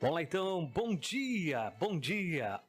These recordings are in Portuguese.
Vamos lá então, bom dia!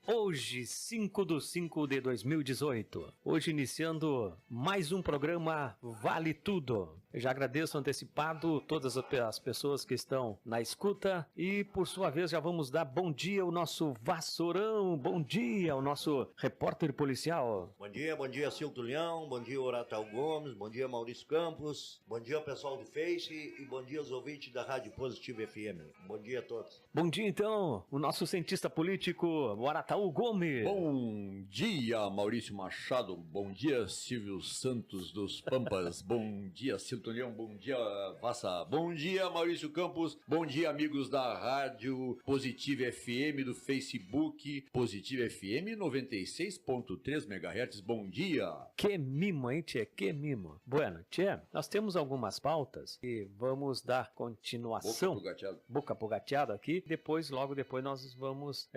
Hoje 5/5 de 2018, hoje iniciando mais um programa Vale Tudo. Eu já agradeço antecipado todas as pessoas que estão na escuta e por sua vez já vamos dar bom dia ao nosso Vassourão, bom dia ao nosso repórter policial. Bom dia Silvio Leão, bom dia Oratal Gomes, bom dia Maurício Campos, bom dia ao pessoal do Face e bom dia aos ouvintes da Rádio Positivo FM. Bom dia a todos. Bom dia então, o nosso cientista político, Oratal Gomes. Bom dia, Maurício Machado, bom dia, Silvio Santos dos Pampas, bom dia, Silvio Leão, bom dia, Vassa, bom dia, Maurício Campos, bom dia, amigos da Rádio Positivo FM, do Facebook, Positivo FM 96.3 MHz, bom dia. Que mimo, hein, tchê, que mimo. Bueno, tchê, nós temos algumas pautas e vamos dar continuação. Boca pro gateado aqui, logo depois nós vamos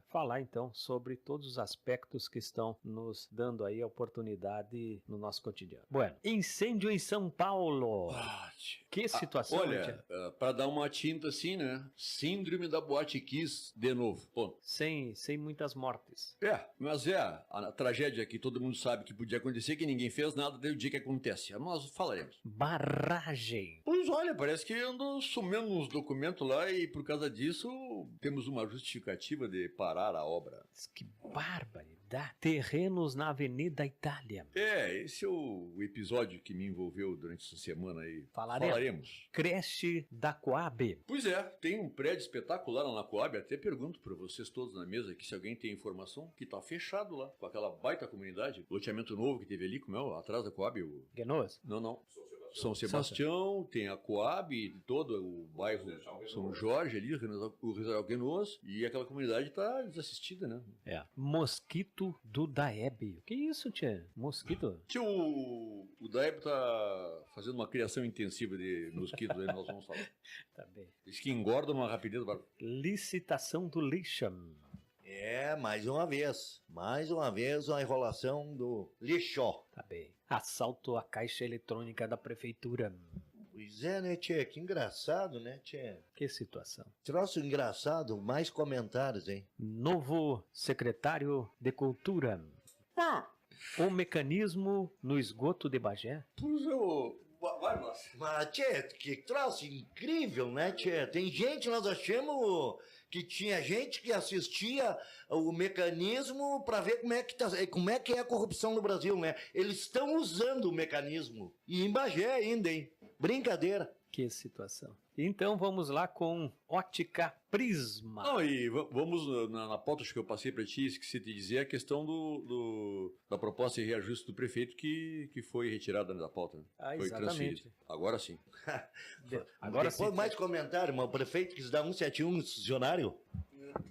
falar então sobre todos os aspectos que estão nos dando aí a oportunidade no nosso cotidiano. Bueno, incêndio em São Paulo. Que situação. Olha, para dar uma tinta assim, né? Síndrome da Boate Kiss de novo. Ponto. Sem muitas mortes. Mas a tragédia que todo mundo sabe que podia acontecer, que ninguém fez nada desde o dia que acontece. Nós falaremos. Barragem. Pois olha, parece que andam sumindo uns documentos lá e por causa disso temos uma justificativa de parar a obra. Que barbaridade. Terrenos na Avenida Itália. Esse é o episódio que me envolveu durante essa semana aí. Falaremos. Creche da Coab. Pois é, tem um prédio espetacular lá na Coab, até pergunto para vocês todos na mesa aqui se alguém tem informação, que tá fechado lá, com aquela baita comunidade, loteamento novo que teve ali, como é, atrás da Coab. Guenoso? Não. São Sebastião, tem a Coab, todo o bairro São Jorge ali, o Residencial Guenoso, e aquela comunidade tá desassistida, né? Mosquito do Daeb. O que é isso, tia? Mosquito? Tio, o Daeb tá fazendo uma criação intensiva de mosquitos, aí nós vamos falar. Tá bem. Diz que engordam numa rapidez. Licitação do lixo. Mais uma vez uma enrolação do lixo. Tá bem. Assalto à caixa eletrônica da prefeitura. Pois é, né, tchê? Que engraçado, né, tchê? Que situação. Troço engraçado, mais comentários, hein? Novo secretário de Cultura. O mecanismo no esgoto de Bagé. Pois vai, mas, tchê, que troço incrível, né, tchê? Tem gente, nós achamos que tinha gente que assistia o mecanismo para ver como é que é a corrupção no Brasil, né? Eles estão usando o mecanismo. E em Bagé ainda, hein? Brincadeira. Que situação. Então vamos lá com Ótica Prisma. Não, e vamos na pauta que eu passei para ti, esqueci de dizer a questão da proposta de reajuste do prefeito que foi retirada da pauta. Né? Foi transferida. Agora sim. Agora sim. Mais comentário, mas o prefeito quis dar 171 no funcionário?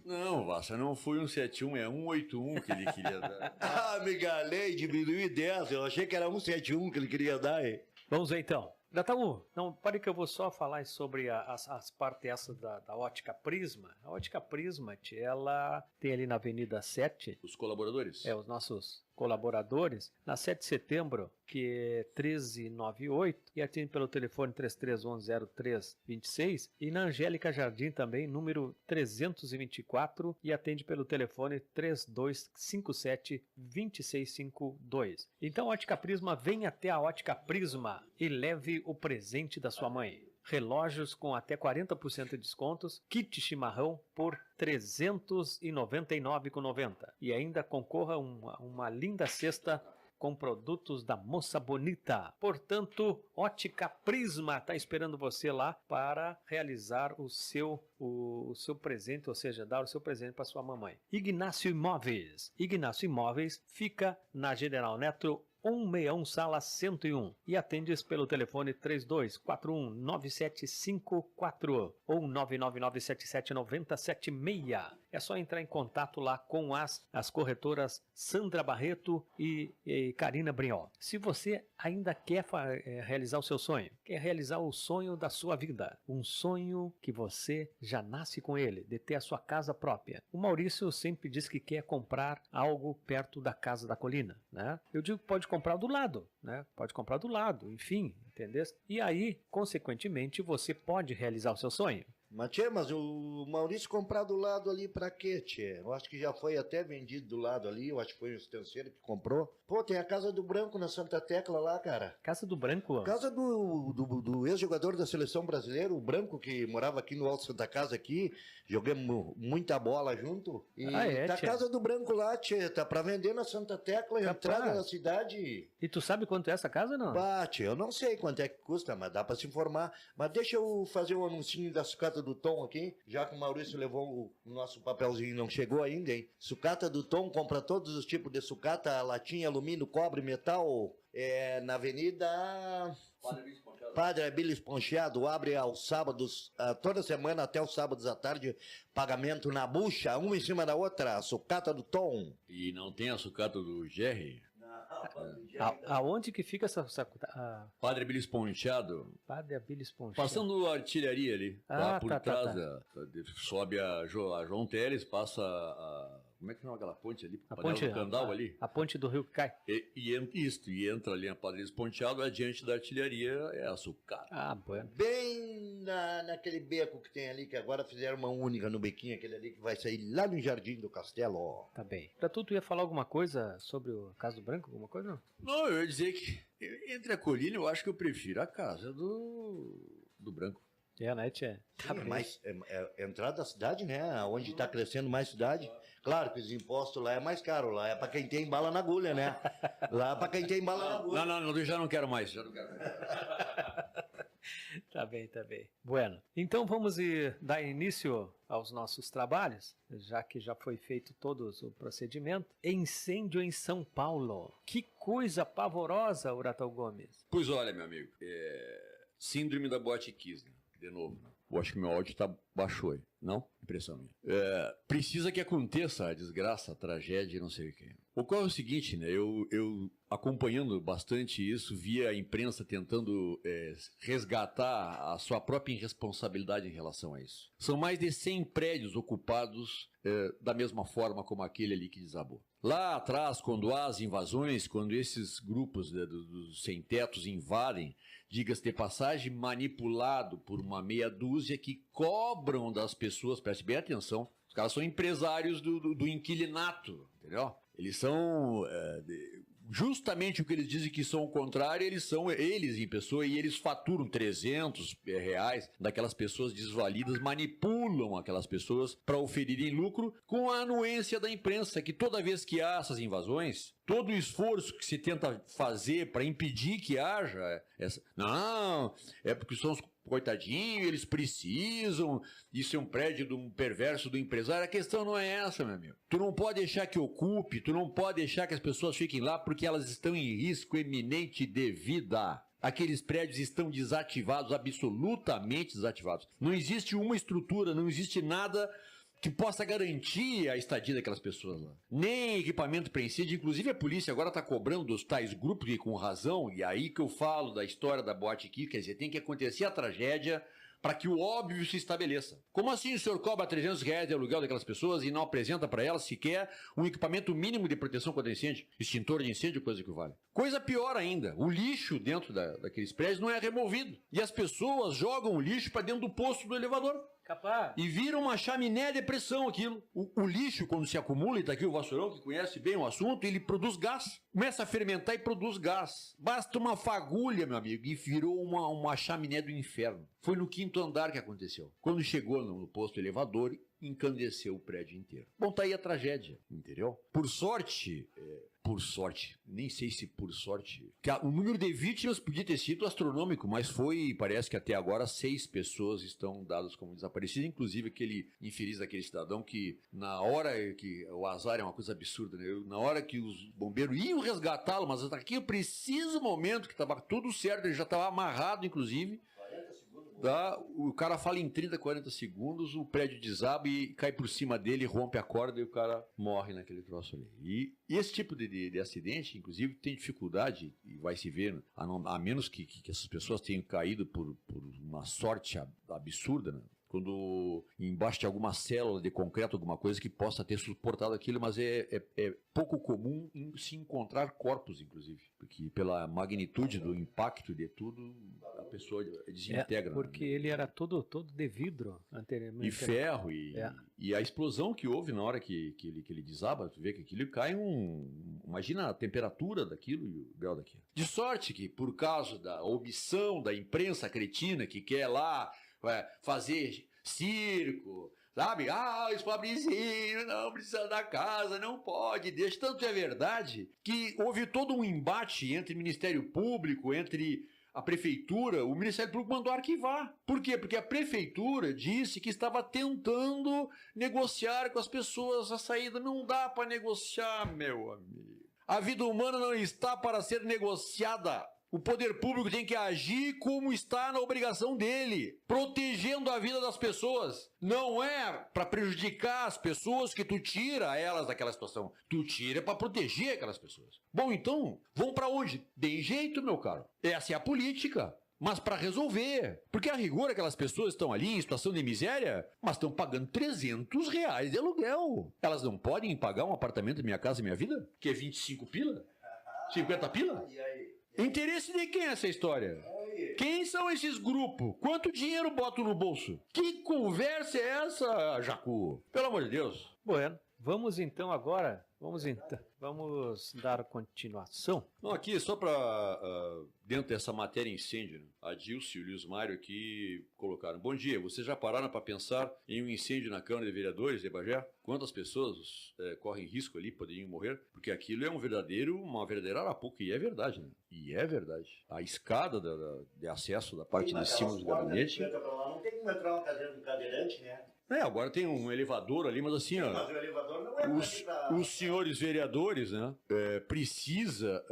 Não, Vassa, não foi 171, é 181 que ele queria dar. Me galei, diminuí 10, eu achei que era 171 que ele queria dar, hein? Vamos ver então. Nataú, não, pare que eu vou só falar sobre as partes essas da Ótica Prisma. A Ótica Prisma, ela tem ali na Avenida 7... Os colaboradores? Os nossos colaboradores, na 7 de setembro, que é 1398, e atende pelo telefone 3311-0326, e na Angélica Jardim também, número 324, e atende pelo telefone 3257-2652. Então, Ótica Prisma, vem até a Ótica Prisma e leve o presente da sua mãe. Relógios com até 40% de descontos, kit chimarrão por R$ 399,90. E ainda concorra uma linda cesta com produtos da Moça Bonita. Portanto, Ótica Prisma está esperando você lá para realizar o seu presente, ou seja, dar o seu presente para sua mamãe. Ignácio Imóveis. Ignácio Imóveis fica na General Neto 161, sala 101, e atendes pelo telefone 3241-9754 ou 999779076. É só entrar em contato lá com as corretoras Sandra Barreto e Karina Briol. Se você ainda quer realizar o seu sonho, quer realizar o sonho da sua vida, um sonho que você já nasce com ele, de ter a sua casa própria. O Maurício sempre diz que quer comprar algo perto da Casa da Colina, né? Eu digo que pode comprar do lado, né? Pode comprar do lado, enfim, entendeu? E aí, consequentemente, você pode realizar o seu sonho. Mas, tchê, mas o Maurício comprar do lado ali pra quê, tchê? Eu acho que já foi até vendido do lado ali, eu acho que foi o estanceiro que comprou. Pô, tem a Casa do Branco na Santa Tecla lá, cara. Casa do Branco? Casa do ex-jogador da seleção brasileira, o Branco, que morava aqui no Alto Santa Casa aqui, jogamos muita bola junto. E tá a tchê? Casa do Branco lá, tchê, tá pra vender na Santa Tecla, Capaz. entrada na cidade. E tu sabe quanto é essa casa, não? Bate, eu não sei quanto é que custa, mas dá pra se informar. Mas deixa eu fazer um anuncinho da sucata do Tom aqui, já que o Maurício levou o nosso papelzinho e não chegou ainda, hein? Sucata do Tom, compra todos os tipos de sucata, latinha, alumínio, cobre, metal, na Avenida Padre Abílio Poncheado, abre aos sábados, toda semana até os sábados à tarde, pagamento na bucha, uma em cima da outra, sucata do Tom. E não tem a sucata do Jerry? Aonde que fica essa Padre Bilis Poncheado, Padre Abílio Poncheado? passando a artilharia ali, lá por tá. trás, sobe a João Teles, passa a... Como é que chama aquela ponte ali? A Panela ponte, do Candal ali. a ponte do rio que cai. E entra ali a Padre Bilis Poncheado, adiante da artilharia é a sucata. Ah, bueno. Bem naquele beco que tem ali, que agora fizeram uma única no bequinho, aquele ali que vai sair lá no Jardim do Castelo, ó. Tá bem. Pra tu ia falar alguma coisa sobre o Casa do Branco? Alguma coisa, não? Não, eu ia dizer que entre a colina eu acho que eu prefiro a casa do Branco. É, né, tchê? Tá bem. Mas é entrada da cidade, né? Onde tá crescendo mais cidade. Claro que os impostos lá é mais caro, lá é pra quem tem bala na agulha, né? Lá é pra quem tem bala na agulha. Não, eu já não quero mais, Tá bem, tá bem. Bueno, então vamos dar início aos nossos trabalhos, já que já foi feito todo o procedimento. Incêndio em São Paulo. Que coisa pavorosa, Uratão Gomes. Pois olha, meu amigo, síndrome da Boate Kiss, né? De novo. Eu acho que meu áudio baixou aí. Não? Impressão minha. Precisa que aconteça a desgraça, a tragédia e não sei o quê. Ocorre o seguinte, né? Eu acompanhando bastante isso, via a imprensa tentando resgatar a sua própria irresponsabilidade em relação a isso. São mais de 100 prédios ocupados da mesma forma como aquele ali que desabou. Lá atrás, quando há as invasões, quando esses grupos dos sem-tetos invadem, diga-se de passagem, manipulado por uma meia dúzia que cobram das pessoas, preste bem atenção, os caras são empresários do inquilinato, entendeu? Eles são justamente o que eles dizem que são o contrário, eles em pessoa, e eles faturam R$300 daquelas pessoas desvalidas, manipulam aquelas pessoas para oferirem lucro com a anuência da imprensa, que toda vez que há essas invasões, todo o esforço que se tenta fazer para impedir que haja essa... Não, é porque são os coitadinhos, eles precisam, isso é um prédio de um perverso do empresário. A questão não é essa, meu amigo. Tu não pode deixar que ocupe, tu não pode deixar que as pessoas fiquem lá porque elas estão em risco eminente de vida. Aqueles prédios estão desativados, absolutamente desativados. Não existe uma estrutura, não existe nada que possa garantir a estadia daquelas pessoas lá. Nem equipamento preenchido, inclusive a polícia agora está cobrando dos tais grupos, e com razão, e aí que eu falo da história da Boate Kiss, quer dizer, tem que acontecer a tragédia para que o óbvio se estabeleça. Como assim o senhor cobra R$300 de aluguel daquelas pessoas e não apresenta para elas sequer um equipamento mínimo de proteção contra incêndio? Extintor de incêndio, coisa que vale. Coisa pior ainda, o lixo dentro daqueles prédios não é removido. E as pessoas jogam o lixo para dentro do posto do elevador. Capaz. E vira uma chaminé de pressão aquilo. O lixo, quando se acumula, e tá aqui o Vassourão, que conhece bem o assunto, ele produz gás. Começa a fermentar e produz gás. Basta uma fagulha, meu amigo, e virou uma chaminé do inferno. Foi no 5º andar que aconteceu. Quando chegou no posto elevador, encandeceu o prédio inteiro. Bom, tá aí a tragédia, entendeu? Por sorte, nem sei se por sorte, que o número de vítimas podia ter sido astronômico, mas parece que até agora 6 pessoas estão dadas como desaparecidas, inclusive aquele infeliz daquele cidadão que na hora que, o azar é uma coisa absurda, né? Na hora que os bombeiros iam resgatá-lo, mas aqui o preciso momento que estava tudo certo, ele já estava amarrado, inclusive. O cara fala em 30, 40 segundos, o prédio desaba e cai por cima dele, rompe a corda e o cara morre naquele troço ali. E esse tipo de acidente, inclusive, tem dificuldade, e vai se ver, a menos que essas pessoas tenham caído por uma sorte absurda, né? Quando embaixo de alguma célula de concreto, alguma coisa que possa ter suportado aquilo, mas é pouco comum se encontrar corpos, inclusive, porque pela magnitude do impacto de tudo, pessoa desintegra. Porque ele era todo de vidro anteriormente. E ferro, e a explosão que houve na hora que ele desaba, tu vê que aquilo cai Imagina a temperatura daquilo e o grau daquilo. De sorte que, por causa da omissão da imprensa cretina que quer lá fazer circo, sabe? Os pobrezinhos não precisam da casa, não pode, deixa. Tanto é verdade que houve todo um embate entre o Ministério Público, entre a Prefeitura. O Ministério Público mandou arquivar. Por quê? Porque a Prefeitura disse que estava tentando negociar com as pessoas a saída. Não dá para negociar, meu amigo. A vida humana não está para ser negociada. O poder público tem que agir como está na obrigação dele, protegendo a vida das pessoas. Não é para prejudicar as pessoas que tu tira elas daquela situação. Tu tira para proteger aquelas pessoas. Bom, então, vão para onde? Tem jeito, meu caro. Essa é a política. Mas para resolver. Porque a rigor aquelas pessoas estão ali em situação de miséria, mas estão pagando R$300 de aluguel. Elas não podem pagar um apartamento Minha Casa Minha Vida? Que é 25 pila? 50 pila? E aí? Interesse de quem é essa história? Quem são esses grupos? Quanto dinheiro botam no bolso? Que conversa é essa, Jacu? Pelo amor de Deus. Bueno, vamos então agora, vamos dar continuação. Não, aqui só para dentro dessa matéria incêndio, né? A Dilce e o Luiz Mário aqui colocaram: bom dia, vocês já pararam para pensar em um incêndio na Câmara de Vereadores de Bagé? Quantas pessoas correm risco ali, poderiam morrer? Porque aquilo é uma verdadeira arapuca, e é verdade, né? E é verdade. A escada de acesso da parte de cima do gabinete... Não tem como entrar uma cadeira do cadeirante, né? Agora tem um elevador ali, mas assim, ó... Mas o elevador não é os senhores vereadores, né, precisa,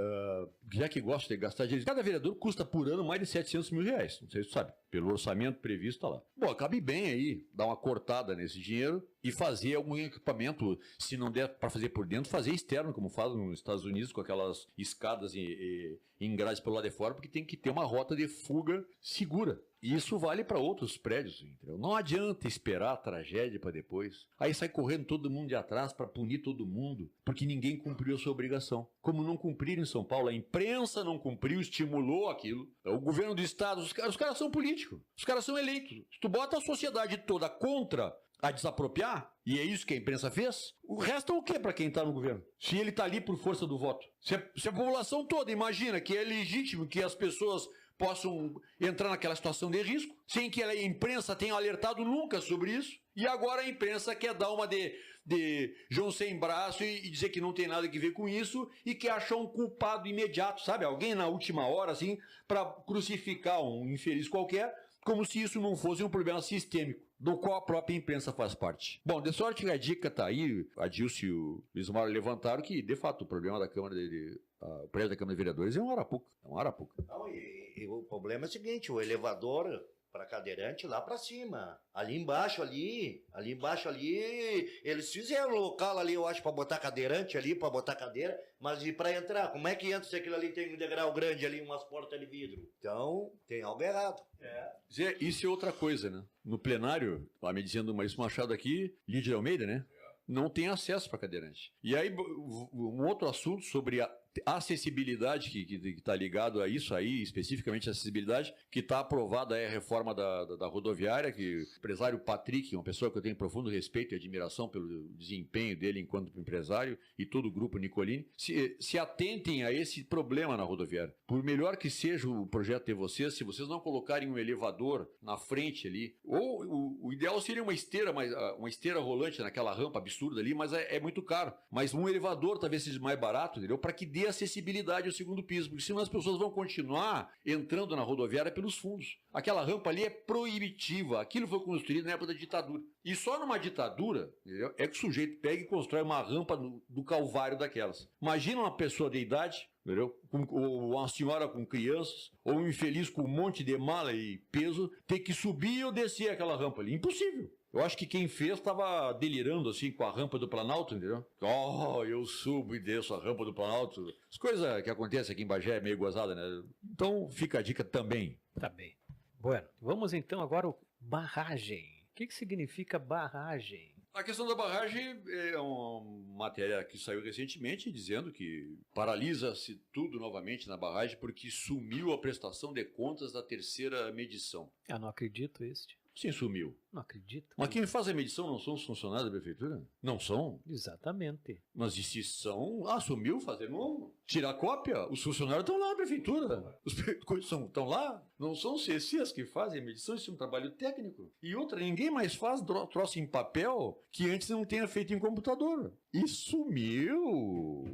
já que gosta de gastar dinheiro, cada vereador custa por ano mais de R$700 mil, não sei se tu sabe, pelo orçamento previsto, tá lá. Bom, cabe bem aí dar uma cortada nesse dinheiro e fazer algum equipamento, se não der para fazer por dentro, fazer externo, como faz nos Estados Unidos, com aquelas escadas em grades pelo lado de fora, porque tem que ter uma rota de fuga segura. E isso vale para outros prédios, entendeu? Não adianta esperar a tragédia para depois. Aí sai correndo todo mundo de atrás para punir todo mundo, porque ninguém cumpriu a sua obrigação. Como não cumpriram em São Paulo, a imprensa não cumpriu, estimulou aquilo. O governo do estado, os caras são políticos, os caras são eleitos. Se tu bota a sociedade toda contra a desapropriar, e é isso que a imprensa fez, o resto é o que para quem está no governo? Se ele está ali por força do voto. Se a população toda imagina que é legítimo que as pessoas possam entrar naquela situação de risco, sem que a imprensa tenha alertado nunca sobre isso, e agora a imprensa quer dar uma de João sem braço e dizer que não tem nada a ver com isso e que achar um culpado imediato, sabe? Alguém na última hora, assim, para crucificar um infeliz qualquer, como se isso não fosse um problema sistêmico, do qual a própria imprensa faz parte. Bom, de sorte que a dica tá aí, a Dilce e o Luiz Mário levantaram que, de fato, o problema da Câmara o prédio da Câmara de Vereadores é um arapuca. Não, e o problema é o seguinte, o elevador para cadeirante lá para cima. Ali embaixo ali, eles fizeram o local ali, eu acho, para botar cadeirante ali, para botar cadeira, mas e para entrar? Como é que entra se aquilo ali tem um degrau grande ali, umas portas de vidro? Então, tem algo errado. Zé, isso é outra coisa, né? No plenário, me dizendo o Maurício Machado aqui, Lídia Almeida, né? Não tem acesso para cadeirante. E aí, um outro assunto sobre a acessibilidade que está ligado a isso aí, especificamente a acessibilidade, que está aprovada a reforma da rodoviária, que o empresário Patrick, uma pessoa que eu tenho profundo respeito e admiração pelo desempenho dele enquanto empresário, e todo o grupo Nicolini, se atentem a esse problema na rodoviária. Por melhor que seja o projeto de vocês, se vocês não colocarem um elevador na frente ali, ou o ideal seria uma esteira rolante naquela rampa absurda ali, mas é muito caro. Mas um elevador talvez seja mais barato, entendeu? Para que dê acessibilidade ao segundo piso, porque senão as pessoas vão continuar entrando na rodoviária pelos fundos. Aquela rampa ali é proibitiva, aquilo foi construído na época da ditadura. E só numa ditadura, entendeu? É que o sujeito pega e constrói uma rampa do Calvário daquelas. Imagina uma pessoa de idade, entendeu? Ou uma senhora com crianças, ou um infeliz com um monte de mala e peso, ter que subir ou descer aquela rampa ali. Impossível. Eu acho que quem fez estava delirando assim com a rampa do Planalto, entendeu? Eu subo e desço a rampa do Planalto. As coisas que acontecem aqui em Bagé é meio gozada, né? Então fica a dica também. Tá bem. Bueno, vamos então agora ao barragem. O que significa barragem? A questão da barragem é uma matéria que saiu recentemente dizendo que paralisa-se tudo novamente na barragem porque sumiu a prestação de contas da terceira medição. Eu não acredito isso. Sim, sumiu. Não acredito. Mas quem faz a medição não são os funcionários da prefeitura? Não são? Exatamente. Mas e se são, sumiu, fazer não. Tirar cópia, os funcionários estão lá na prefeitura. Os estão lá. Não são os CCs que fazem a medição, isso é um trabalho técnico. E outra, ninguém mais faz troço em papel que antes não tenha feito em computador. E sumiu.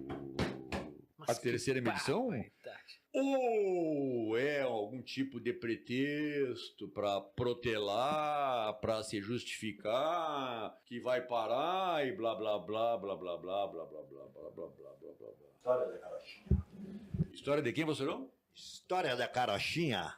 Mas a terceira medição? Ou é algum tipo de pretexto para protelar, para se justificar, que vai parar e blá blá blá blá blá blá blá blá blá blá blá blá blá blá. História da carochinha. História de quem, você não? História da carochinha?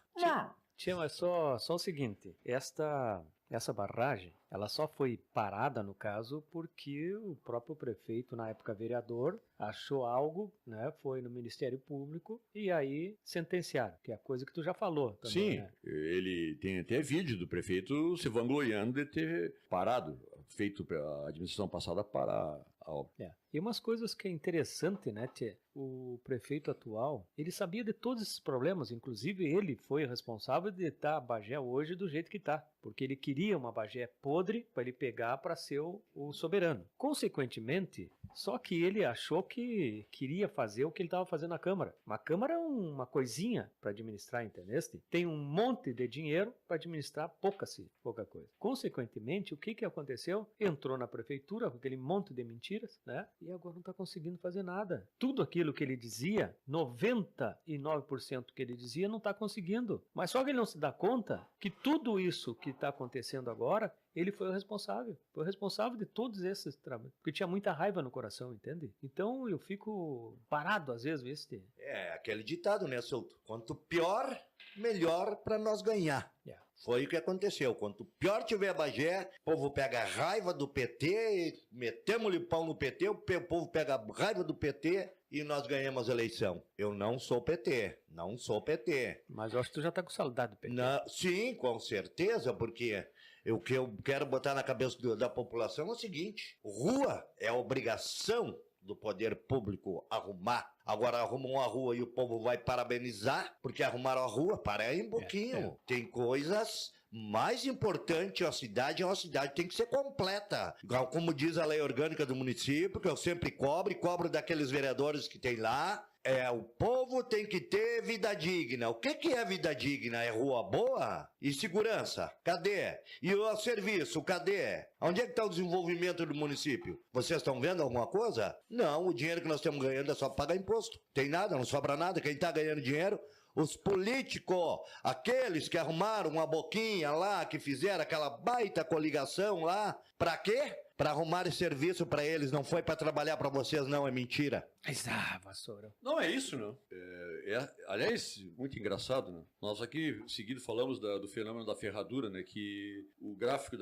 Tia, mas só o seguinte, essa barragem, ela só foi parada, no caso, porque o próprio prefeito, na época vereador, achou algo, né, foi no Ministério Público e aí sentenciaram, que é a coisa que tu já falou também. Sim, né? ele tem até vídeo do prefeito se vangloriando de ter parado, feito a administração passada parar a obra. E umas coisas que é interessante, né, Tchê? O prefeito atual, ele sabia de todos esses problemas, inclusive ele foi responsável de estar a Bagé hoje do jeito que está, porque ele queria uma Bagé podre para ele pegar para ser o soberano. Consequentemente, só que ele achou que queria fazer o que ele estava fazendo na Câmara. Uma Câmara é uma coisinha para administrar, entendeste? Tem um monte de dinheiro para administrar pouca coisa. Consequentemente, o que aconteceu? Entrou na prefeitura com aquele monte de mentiras, né? E agora não está conseguindo fazer nada. Tudo aquilo que ele dizia, 99% que ele dizia, não está conseguindo. Mas só que ele não se dá conta que tudo isso que está acontecendo agora, ele foi o responsável. Foi o responsável de todos esses trabalhos. Porque tinha muita raiva no coração, entende? Então eu fico parado às vezes, vê. É aquele ditado, né, Souto? Quanto pior, melhor para nós ganhar. Foi o que aconteceu. Quanto pior tiver a Bagé, o povo pega a raiva do PT, metemos-lhe pau no PT, o povo pega a raiva do PT e nós ganhamos a eleição. Eu não sou PT, não sou PT. Mas eu acho que tu já tá com saudade do PT. Sim, com certeza, porque o que eu quero botar na cabeça da população é o seguinte: rua é obrigação do poder público arrumar. Agora arrumam a rua e o povo vai parabenizar porque arrumaram a rua. Para aí um pouquinho. Tem coisas mais importantes. A cidade tem que ser completa. Como diz a lei orgânica do município, que eu sempre cobro daqueles vereadores que tem lá. O povo tem que ter vida digna. O que é vida digna? É rua boa? E segurança? Cadê? E o serviço? Cadê? Onde é que está o desenvolvimento do município? Vocês estão vendo alguma coisa? Não, o dinheiro que nós estamos ganhando é só pagar imposto. Tem nada, não sobra nada. Quem está ganhando dinheiro? Os políticos, aqueles que arrumaram uma boquinha lá, que fizeram aquela baita coligação lá. Pra quê? Para arrumar esse serviço para eles, não foi para trabalhar para vocês, não, é mentira. Mas, vassoura. Não é isso, não. Aliás, muito engraçado, né? Nós aqui, seguido, falamos do fenômeno da ferradura, né? Que o gráfico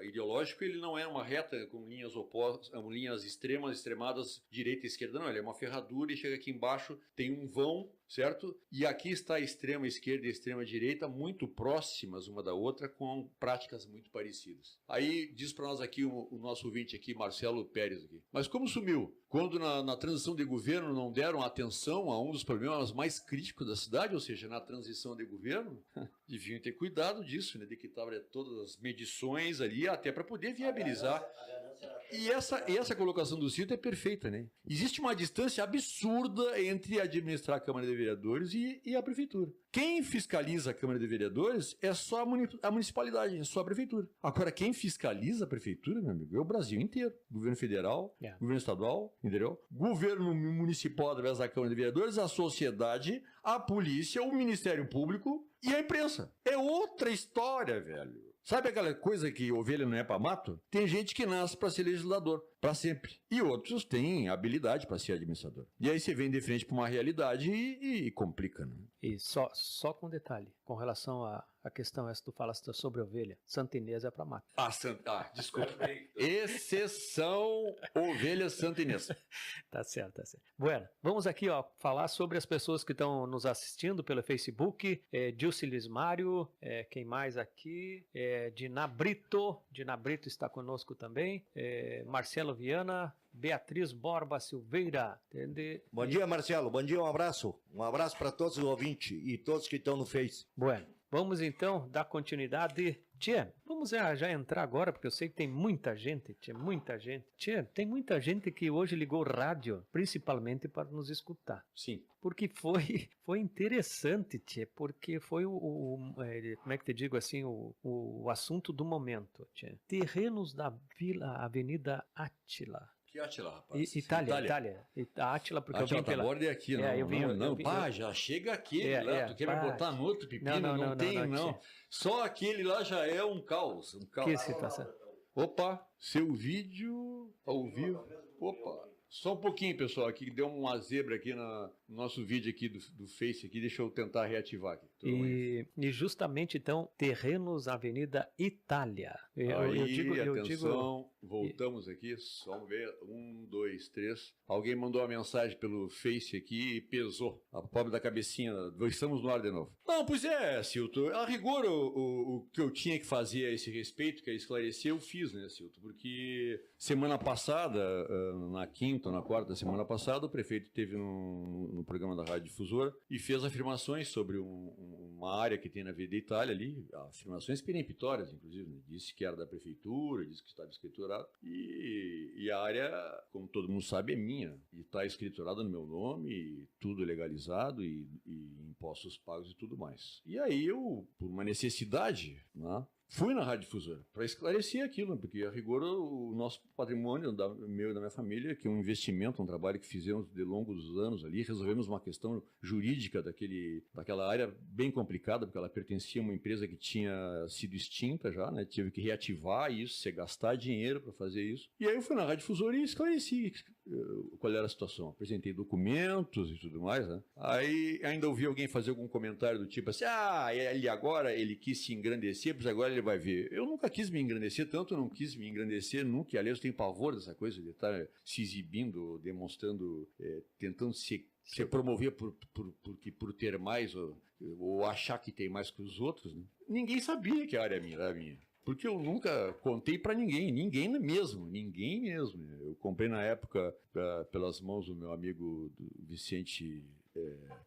ideológico, ele não é uma reta com linhas opostas, linhas extremadas, direita e esquerda, não. Ele é uma ferradura e chega aqui embaixo, tem um vão, certo? E aqui está a extrema esquerda e a extrema direita muito próximas uma da outra, com práticas muito parecidas. Aí diz para nós aqui o nosso ouvinte aqui, Marcelo Pérez aqui. Mas como sumiu? Quando na transição de governo não deram atenção a um dos problemas mais críticos da cidade, ou seja, na transição de governo, deviam ter cuidado disso, né? De que estavam todas as medições ali, até para poder viabilizar. E essa colocação do Cito é perfeita, né? Existe uma distância absurda entre administrar a Câmara de Vereadores e a Prefeitura. Quem fiscaliza a Câmara de Vereadores é só a municipalidade, é só a Prefeitura. Agora, quem fiscaliza a Prefeitura, meu amigo, é o Brasil inteiro. Governo federal, governo estadual, entendeu? Governo municipal através da Câmara de Vereadores, a sociedade, a polícia, o Ministério Público e a imprensa. É outra história, velho. Sabe aquela coisa que ovelha não é para mato? Tem gente que nasce para ser legislador, para sempre. E outros têm habilidade para ser administrador. E aí você vem de frente para uma realidade e complica, né? E só com um detalhe, com relação a a questão essa, tu falas sobre ovelha. Santa Inês é para mato. Desculpa. Exceção ovelha Santa Inês. Tá certo, tá certo. Bueno, vamos aqui, ó, falar sobre as pessoas que estão nos assistindo pelo Facebook. Dilce Lismário, quem mais aqui? Dina Brito está conosco também. Marcelo Viana, Beatriz Borba Silveira. Entende? Bom dia, Marcelo. Bom dia, um abraço. Um abraço para todos os ouvintes e todos que estão no Face. Bueno, vamos então dar continuidade. Tchê, vamos já entrar agora, porque eu sei que tem muita gente, Tchê, muita gente. Tchê, tem muita gente que hoje ligou rádio, principalmente para nos escutar. Sim. Porque foi interessante, Tchê, porque foi como é que te digo assim, o assunto do momento, Tchê. Terrenos da Avenida Átila. Que Átila, rapaz? Itália. A Átila, porque Átila eu vim pela... borda é aqui, não. Pá, já chega aquele lá, tu quer me botar no outro pepino? Não tem, não. Só aquele lá já é um caos. Que situação? Opa, seu vídeo ao vivo. Opa, só um pouquinho, pessoal, aqui deu uma zebra aqui no nosso vídeo aqui do Face aqui, deixa eu tentar reativar aqui. E justamente, então, Terrenos Avenida Itália. Atenção, voltamos aqui, só vamos ver, 1, 2, 3. Alguém mandou uma mensagem pelo Face aqui e pesou a pobre da cabecinha. Estamos no ar de novo. Não, pois é, Silton, a rigor o que eu tinha que fazer a esse respeito, que é esclarecer, eu fiz, né, Silton? Porque semana passada, na quinta ou na quarta semana passada, o prefeito esteve no programa da Rádio Difusora e fez afirmações sobre uma área que tem na Avenida Itália ali, afirmações peremptórias, inclusive, né? Disse que era da prefeitura, disse que estava escriturado, e a área, como todo mundo sabe, é minha, e está escriturada no meu nome, e tudo legalizado, e impostos pagos e tudo mais. E aí eu, por uma necessidade, né, fui na Rádio Difusora para esclarecer aquilo, porque a rigor o nosso patrimônio, meu e da minha família, que é um investimento, um trabalho que fizemos de longos anos ali, resolvemos uma questão jurídica daquela área bem complicada, porque ela pertencia a uma empresa que tinha sido extinta já, né? Tive que reativar isso, gastar dinheiro para fazer isso. E aí eu fui na Rádio Difusora e esclareci qual era a situação. Apresentei documentos e tudo mais, né? Aí ainda ouvi alguém fazer algum comentário do tipo assim, ele quis se engrandecer, pois agora ele vai ver. Eu nunca quis me engrandecer, tanto não quis me engrandecer nunca, e aliás eu tenho pavor dessa coisa de estar se exibindo, demonstrando, tentando se promover por ter mais ou achar que tem mais que os outros, né? Ninguém sabia que a área era minha. Porque eu nunca contei para ninguém mesmo. Eu comprei na época pelas mãos do meu amigo Vicente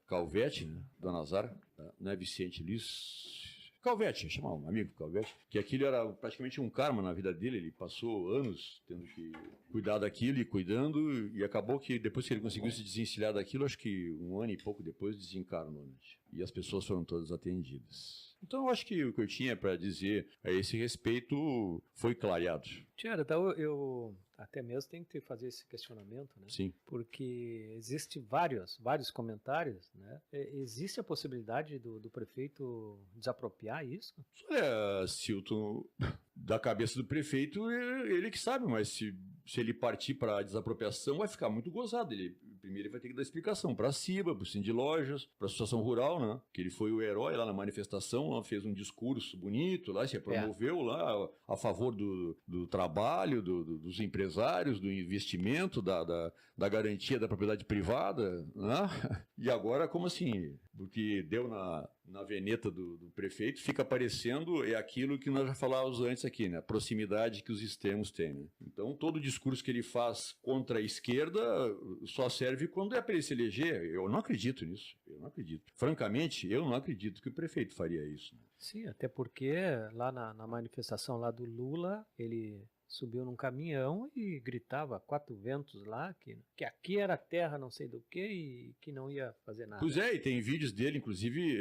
Calvetti, né? Dona Zara, não é Vicente Liz... Calvetti, chamava um amigo Calvetti, que aquilo era praticamente um karma na vida dele, ele passou anos tendo que cuidar daquilo e cuidando, e acabou que depois que ele conseguiu se desencilhar daquilo, acho que 1 ano e pouco depois desencarnou, né? E as pessoas foram todas atendidas. Então eu acho que o que eu tinha para dizer a esse respeito foi clareado. Tiara, então eu até mesmo tenho que fazer esse questionamento, né? Sim. Porque existe vários comentários, né? Existe a possibilidade do prefeito desapropriar isso? Olha, Silton, da cabeça do prefeito, ele que sabe, mas se ele partir para a desapropriação, vai ficar muito gozado. Primeiro ele vai ter que dar explicação para a CIBA, para o Sindicato de Lojas, para a Associação Rural, né? Que ele foi o herói lá na manifestação, lá, fez um discurso bonito lá, se promoveu lá a favor do trabalho, dos empresários, do investimento, da garantia da propriedade privada, né? E agora, como assim? Porque deu na veneta do prefeito, fica aparecendo aquilo que nós já falávamos antes aqui, né? A proximidade que os extremos têm, né? Então, todo discurso que ele faz contra a esquerda só serve quando é para ele se eleger. Eu não acredito nisso. Eu não acredito. Francamente, eu não acredito que o prefeito faria isso, né? Sim, até porque lá na manifestação lá do Lula, ele subiu num caminhão e gritava 4 ventos lá, que aqui era terra não sei do que e que não ia fazer nada. Pois é, e tem vídeos dele, inclusive,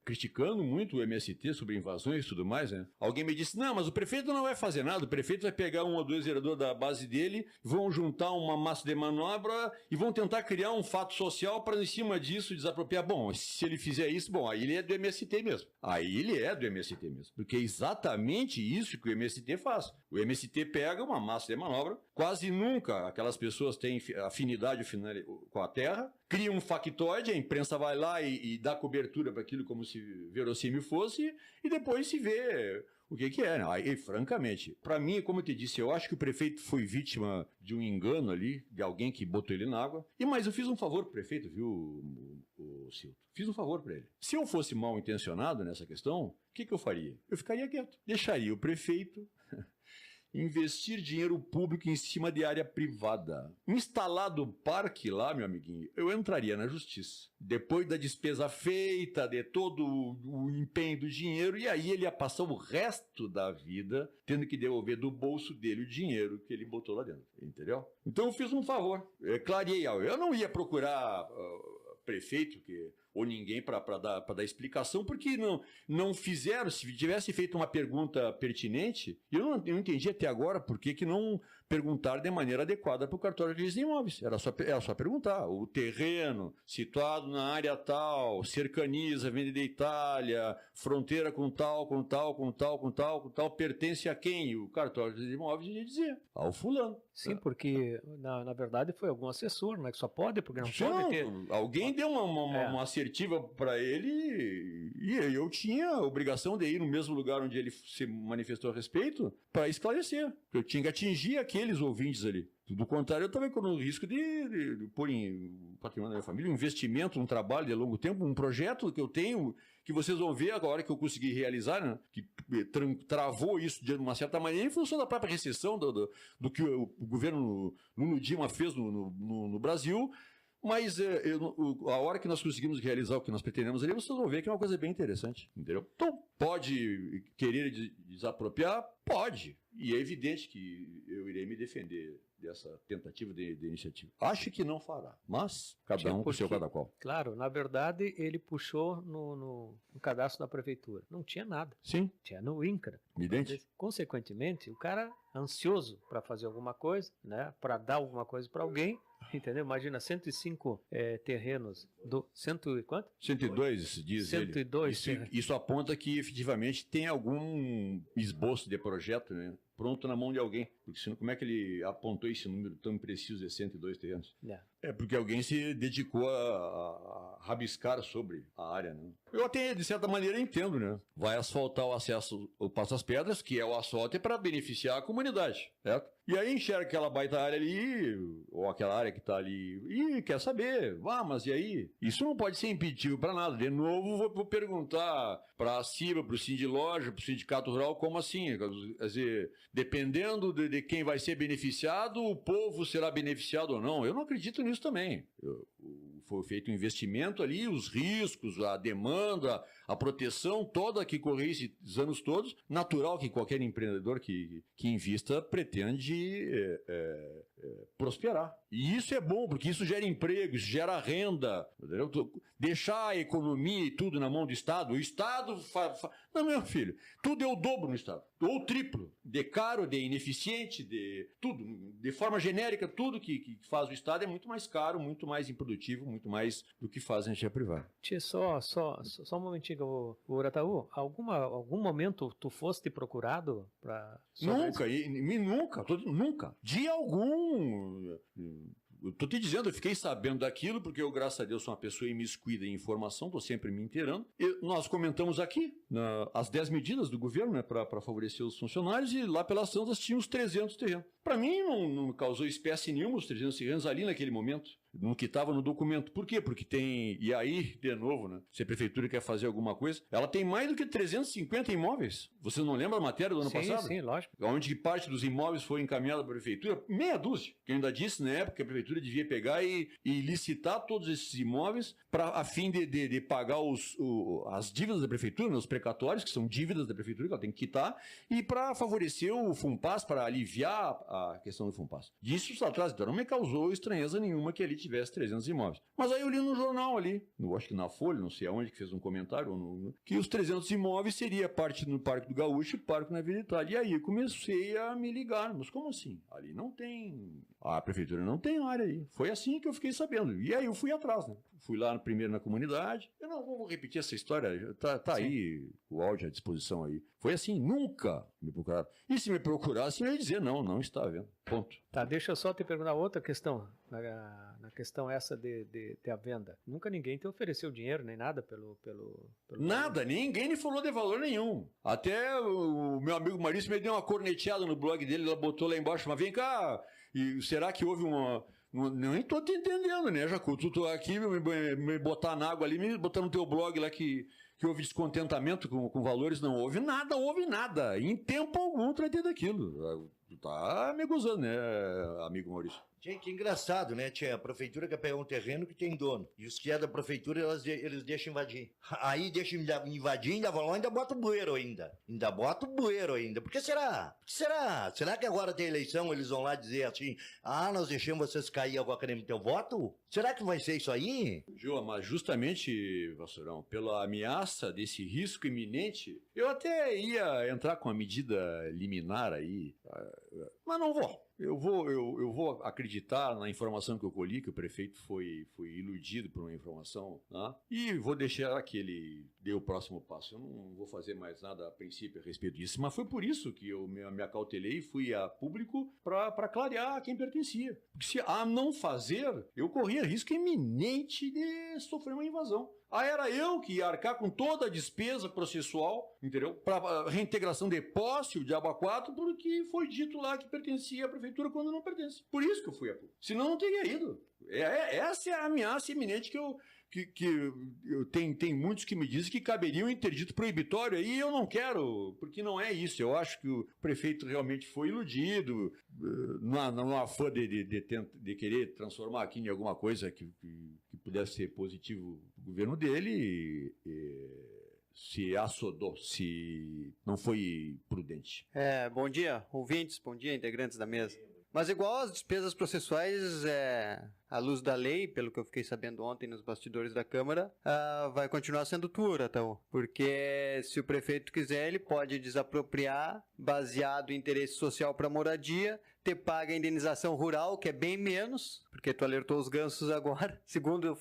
criticando muito o MST sobre invasões e tudo mais, né? Alguém me disse, não, mas o prefeito não vai fazer nada, o prefeito vai pegar 1 ou 2 vereadores da base dele, vão juntar uma massa de manobra e vão tentar criar um fato social para, em cima disso, desapropriar. Bom, se ele fizer isso, bom, aí ele é do MST mesmo. Porque é exatamente isso que o MST faz. O O MST pega uma massa de manobra, quase nunca aquelas pessoas têm afinidade com a terra, cria um factoide, a imprensa vai lá e dá cobertura para aquilo como se verossímil fosse, e depois se vê o que é. Aí, francamente, para mim, como eu te disse, eu acho que o prefeito foi vítima de um engano ali, de alguém que botou ele na água. Mas eu fiz um favor pro prefeito, viu, o Silto? Fiz um favor para ele. Se eu fosse mal intencionado nessa questão, o que eu faria? Eu ficaria quieto. Deixaria o prefeito investir dinheiro público em cima de área privada. Instalado o parque lá, meu amiguinho, eu entraria na justiça. Depois da despesa feita, de todo o empenho do dinheiro, e aí ele ia passar o resto da vida tendo que devolver do bolso dele o dinheiro que ele botou lá dentro. Entendeu? Então eu fiz um favor. Eu clareei algo. Eu não ia procurar prefeito ou ninguém para dar explicação, porque não fizeram. Se tivesse feito uma pergunta pertinente, eu não entendi até agora por que não perguntaram de maneira adequada para o cartório de registro de imóveis. Era só perguntar. O terreno situado na área tal, cercanias, Avenida Itália, fronteira com tal, pertence a quem? O cartório de imóveis ia dizer. Ao fulano. Sim, porque na verdade foi algum assessor, né? Que só pode, porque não pode ter. Alguém deu uma assertiva para ele e eu tinha a obrigação de ir no mesmo lugar onde ele se manifestou a respeito para esclarecer. Eu tinha que atingir aqueles ouvintes ali. Do contrário, eu também corro o risco de pôr em patrimônio da minha família um investimento, um trabalho de longo tempo, um projeto que eu tenho, que vocês vão ver agora que eu consegui realizar, né? Que travou isso de uma certa maneira em função da própria recessão do que o governo Nuno Dima fez no Brasil. Mas a hora que nós conseguimos realizar o que nós pretendemos ali, vocês vão ver que é uma coisa bem interessante, entendeu? Então, pode querer desapropriar? Pode. E é evidente que eu irei me defender dessa tentativa de iniciativa. Acho que não fará, mas cada um com o seu cada qual. Claro, na verdade, ele puxou no cadastro da prefeitura. Não tinha nada. Sim. Tinha no INCRA. Evidente. Consequentemente, o cara ansioso para fazer alguma coisa, né? Para dar alguma coisa para alguém, entendeu? Imagina 105 terrenos do 100 e quanto? 102, diz 102 ele. Isso aponta que efetivamente tem algum esboço de projeto, né? Pronto na mão de alguém. Porque senão, como é que ele apontou esse número tão impreciso de 102 terrenos? É porque alguém se dedicou a rabiscar sobre a área, né? Eu até, de certa maneira, entendo, né? Vai asfaltar o acesso, o Passo das Pedras, que é o asfalto, para beneficiar a comunidade, certo? E aí enxerga aquela baita área ali, ou aquela área que está ali, e quer saber, mas e aí? Isso não pode ser impeditivo para nada. De novo, vou perguntar para a CIBA, para o Sindiloja, para o Sindicato Rural, como assim? Quer dizer, dependendo de quem vai ser beneficiado, o povo será beneficiado ou não. Eu não acredito nisso também. Foi feito um investimento ali, os riscos, a demanda, a proteção toda que correu esses anos todos. Natural que qualquer empreendedor que invista pretende prosperar. E isso é bom, porque isso gera emprego, isso gera renda. Entendeu? Deixar a economia e tudo na mão do Estado. O Estado... Não, meu filho, tudo é o dobro no Estado. Ou o triplo. De caro, de ineficiente, de tudo. De forma genérica, tudo que faz o Estado é muito mais caro, muito mais improdutivo, muito mais do que faz a iniciativa privada. Tia, só um momentinho, Urataú. Algum momento tu foste procurado para... Nunca. De algum... Eu tô te dizendo, eu fiquei sabendo daquilo porque eu, graças a Deus, sou uma pessoa imiscuída em informação, tô sempre me inteirando. Nós comentamos aqui as 10 medidas do governo, né, para favorecer os funcionários, e lá pelas tantas tinha os 300 terrenos. Para mim não causou espécie nenhuma os 300 terrenos ali naquele momento, no que estava no documento. Por quê? Porque tem, e aí, de novo, né, se a prefeitura quer fazer alguma coisa, ela tem mais do que 350 imóveis. Você não lembra a matéria do ano passado? Sim, lógico. Onde parte dos imóveis foi encaminhada para a prefeitura? Meia dúzia. Que eu ainda disse na época que a prefeitura devia pegar e licitar todos esses imóveis a fim de pagar as dívidas da prefeitura, os precatórios, que são dívidas da prefeitura que ela tem que quitar, e para favorecer o FUNPAS, para aliviar a questão do FUNPAS. Disso atrás, então, não me causou estranheza nenhuma que ali tivesse 300 imóveis. Mas aí eu li no jornal ali, acho que na Folha, não sei aonde, que fez um comentário, que os 300 imóveis seria parte no Parque do Gaúcho e Parque na Avenida Itália. E aí eu comecei a me ligar, mas como assim? Ali não tem... A prefeitura não tem área aí. Foi assim que eu fiquei sabendo. E aí eu fui atrás, né? Fui lá primeiro na comunidade. Eu não vou repetir essa história, tá aí o áudio à disposição aí. Foi assim, nunca me procuraram. E se me procurassem, eu ia dizer não está havendo. Ponto. Tá, deixa eu só te perguntar outra questão, na questão essa de a venda. Nunca ninguém te ofereceu dinheiro nem nada pelo Nada, ninguém me falou de valor nenhum. Até o meu amigo Maurício me deu uma corneteada no blog dele, ela botou lá embaixo, mas vem cá, e será que houve uma... Nem tô te entendendo, né, Jacu? Tu tô aqui me botar na água ali, me botar no teu blog lá que houve descontentamento com valores, não houve nada. Em tempo algum tratei daquilo. Tu tá me gozando, né, amigo Maurício? Gente, que engraçado, né, tia? A prefeitura quer pegar um terreno que tem dono. E os que é da prefeitura, eles deixam invadir. Aí deixam invadir, ainda vão lá, ainda bota o bueiro ainda. Por que será? Será que agora tem eleição, eles vão lá dizer assim, nós deixamos vocês cair, agora queremos teu voto? Será que vai ser isso aí? Joa, mas justamente, Vassourão, pela ameaça desse risco iminente, eu até ia entrar com a medida liminar aí, mas não vou. Eu vou acreditar na informação que eu colhi, que o prefeito foi iludido por uma informação, né? E vou deixar que ele dê o próximo passo. Eu não vou fazer mais nada a princípio a respeito disso, mas foi por isso que eu me acautelei e fui a público para clarear a quem pertencia. Porque se a não fazer, eu corria risco iminente de sofrer uma invasão. Era eu que ia arcar com toda a despesa processual, entendeu? Para reintegração de posse, o diabo 4, porque foi dito lá que pertencia à prefeitura quando não pertence. Por isso que eu fui a público. Senão não teria ido. Essa é a ameaça iminente tem muitos que me dizem que caberia um interdito proibitório, e eu não quero, porque não é isso. Eu acho que o prefeito realmente foi iludido, no afã de querer transformar aqui em alguma coisa que pudesse ser positivo o governo dele, se assodou, se não foi prudente. Bom dia, ouvintes, bom dia, integrantes da mesa. Mas igual as despesas processuais, à luz da lei, pelo que eu fiquei sabendo ontem nos bastidores da Câmara, vai continuar sendo tua, Ataú. Porque se o prefeito quiser, ele pode desapropriar, baseado em interesse social para moradia, ter paga a indenização rural, que é bem menos, porque tu alertou os gansos agora, segundo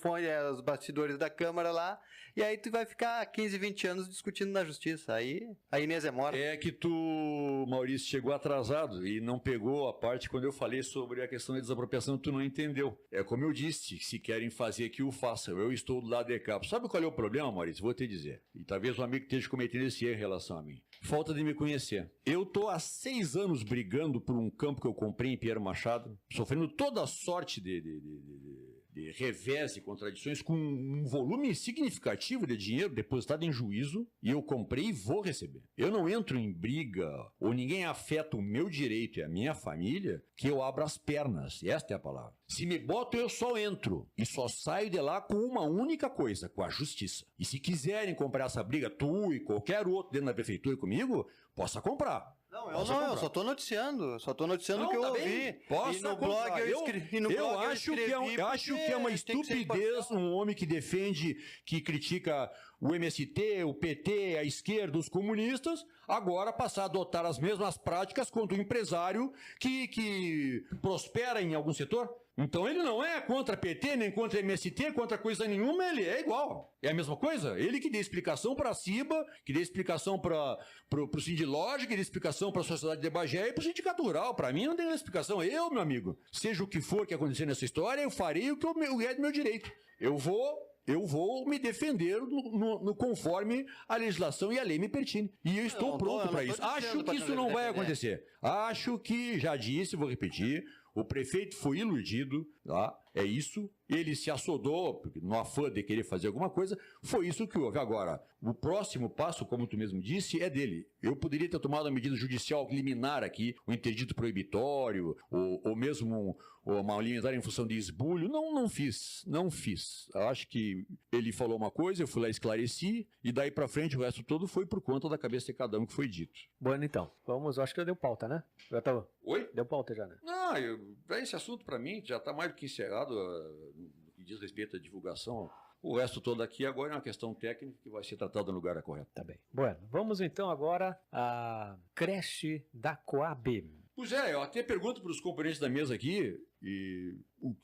os bastidores da Câmara lá, e aí tu vai ficar 15, 20 anos discutindo na justiça. Aí a Inês é morta. É que tu, Maurício, chegou atrasado e não pegou a parte quando eu falei sobre a questão da desapropriação, tu não entendeu. É como eu disse, se querem fazer que o façam. Eu estou do lado de cá. Sabe qual é o problema, Maurício? Vou te dizer. E talvez um amigo esteja cometendo esse erro em relação a mim. Falta de me conhecer. Eu tô há 6 anos brigando por um campo que eu comprei em Pinheiro Machado, sofrendo toda a sorte de revés e contradições, com um volume significativo de dinheiro depositado em juízo, e eu comprei e vou receber. Eu não entro em briga, ou ninguém afeta o meu direito e a minha família, que eu abro as pernas. Esta é a palavra. Se me boto, eu só entro e só saio de lá com uma única coisa, com a justiça. E se quiserem comprar essa briga, tu e qualquer outro dentro da prefeitura comigo, possa comprar. Não, eu só tô noticiando o que eu ouvi. Posso e no blog eu escrevi. Eu acho que é uma estupidez um homem que defende, que critica o MST, o PT, a esquerda, os comunistas, agora passar a adotar as mesmas práticas contra o empresário que prospera em algum setor. Então ele não é contra PT, nem contra MST, contra coisa nenhuma, ele é igual. É a mesma coisa? Ele que dê explicação para a CIBA, que dê explicação para o Sindilógico, que dê explicação para a Sociedade de Bagé e para o Sindicato Rural. Para mim não tem explicação. Eu, meu amigo, seja o que for que acontecer nessa história, eu farei o que é do meu direito. Eu vou me defender no conforme a legislação e a lei me pertine. E eu estou pronto para isso. Acho que isso não vai acontecer. Acho que, já disse, vou repetir, o prefeito foi iludido, tá? É isso. Ele se assodou, porque no afã de querer fazer alguma coisa, foi isso que houve. Agora, o próximo passo, como tu mesmo disse, é dele. Eu poderia ter tomado uma medida judicial liminar aqui, um interdito proibitório, ou mesmo uma liminar em função de esbulho. Não fiz. Acho que ele falou uma coisa, eu fui lá e esclareci, e daí pra frente o resto todo foi por conta da cabeça de cada um que foi dito. Bueno, então, acho que já deu pauta, né? Já tá... Oi? Deu pauta já, né? Não, esse assunto pra mim já tá mais do que encerrado, no que diz respeito à divulgação. O resto todo aqui agora é uma questão técnica que vai ser tratada no lugar correto. Tá bem. Bueno, vamos então agora à creche da Coab. Pois é, eu até pergunto para os componentes da mesa aqui, E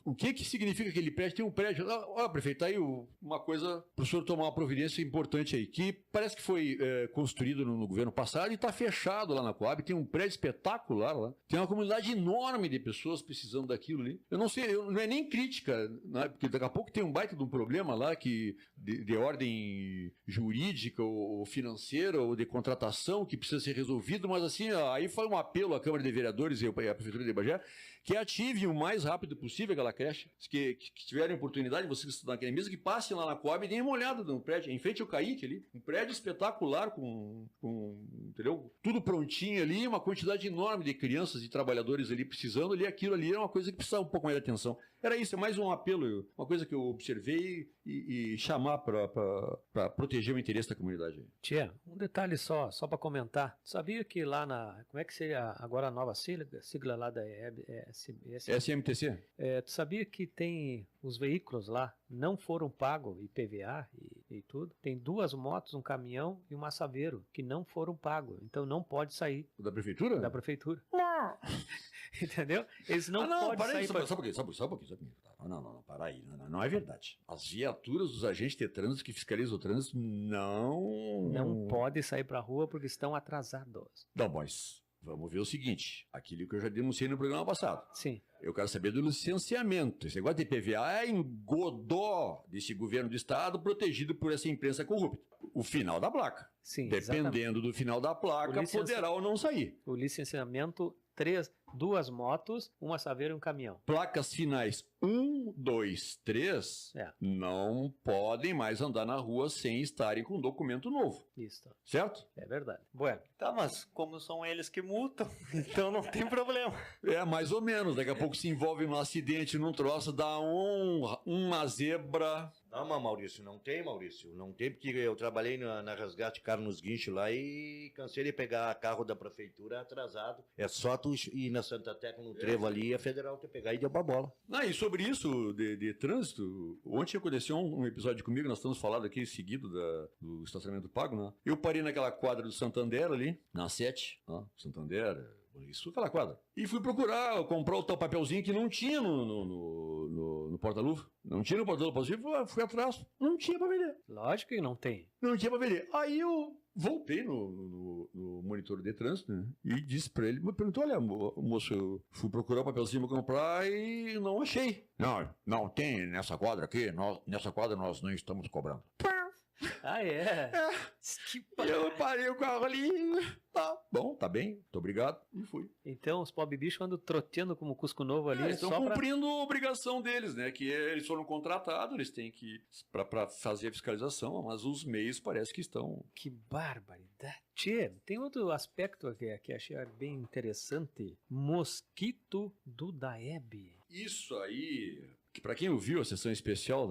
o que significa aquele prédio? Tem um prédio... Olha, prefeito, tá aí uma coisa para o senhor tomar uma providência importante aí, que parece que foi construído no governo passado e está fechado lá na Coab. Tem um prédio espetacular lá. Tem uma comunidade enorme de pessoas precisando daquilo ali. Eu não sei, não é nem crítica, né? Porque daqui a pouco tem um baita de um problema lá que de ordem jurídica ou financeira ou de contratação que precisa ser resolvido, mas assim, aí foi um apelo à Câmara de Vereadores e à Prefeitura de Bagé que ative o mais rápido possível aquela creche, que tiverem oportunidade, vocês que estão naquele mesmo, que passem lá na Coab e deem uma olhada no prédio, em frente ao Caíque ali, um prédio espetacular com entendeu? Tudo prontinho ali, uma quantidade enorme de crianças e trabalhadores ali precisando ali, aquilo ali era uma coisa que precisava um pouco mais de atenção. Era isso, é mais um apelo, uma coisa que eu observei e chamar para proteger o interesse da comunidade. Tia, um detalhe só para comentar. Sabia que lá como é que seria agora a nova sigla lá da SMTC? Tu sabia que tem os veículos lá, não foram pagos, IPVA e tudo. Tem 2 motos, um caminhão e um massaveiro que não foram pagos. Então não pode sair. Da prefeitura? Da prefeitura. Entendeu? Eles não podem sair. Só um pouquinho. Não, para aí. Não é verdade. As viaturas dos agentes de trânsito que fiscalizam o trânsito não podem sair para a rua porque estão atrasados. Não, mas vamos ver o seguinte. Aquilo que eu já denunciei no programa passado. Sim. Eu quero saber do licenciamento. Esse negócio de IPVA é engodó desse governo do estado protegido por essa imprensa corrupta. O final da placa. Sim, dependendo exatamente. do final da placa, poderá ou não sair. O licenciamento, 2 motos, um massaveiro e um caminhão. Placas finais 1, 2, 3 não podem mais andar na rua sem estarem com documento novo. Isso. Certo? É verdade. Bueno. Tá, mas como são eles que multam, então não tem problema. É, mais ou menos. Daqui a pouco se envolve num acidente, num troço, dá uma zebra. Não, mas Maurício. Não tem, porque eu trabalhei na Resgate Carlos Guincho lá e cansei de pegar carro da prefeitura atrasado. É só tu ir na Santa Tecla, no trevo ali, e a federal te pegar e deu pra bola. E sobre isso de trânsito, ontem aconteceu um episódio comigo, nós estamos falando aqui seguido do estacionamento pago, né? Eu parei naquela quadra do Santander ali, na 7, Santander, isso, aquela quadra. E fui comprar o tal papelzinho que não tinha no porta-luva. Não tinha no porta-luva positivo, fui atrás. Não tinha pra vender. Lógico que não tem. Não tinha pra vender. Aí eu voltei no monitor de trânsito, né? E disse pra ele, me perguntou, olha, moço, eu fui procurar o papelzinho pra comprar e não achei. Não tem nessa quadra aqui, nessa quadra nós não estamos cobrando. Ah, é? Eu parei o carro ali, tá bom, tá bem, muito obrigado, e fui. Então os pobres bichos andam troteando como Cusco Novo ali. Eles estão cumprindo a obrigação deles, né? Que eles foram contratados, eles têm que para fazer a fiscalização, mas os meios parece que estão... Que barbaridade. Tchê, tem outro aspecto aqui que achei bem interessante. Mosquito do Daeb. Isso aí, que para quem ouviu a sessão especial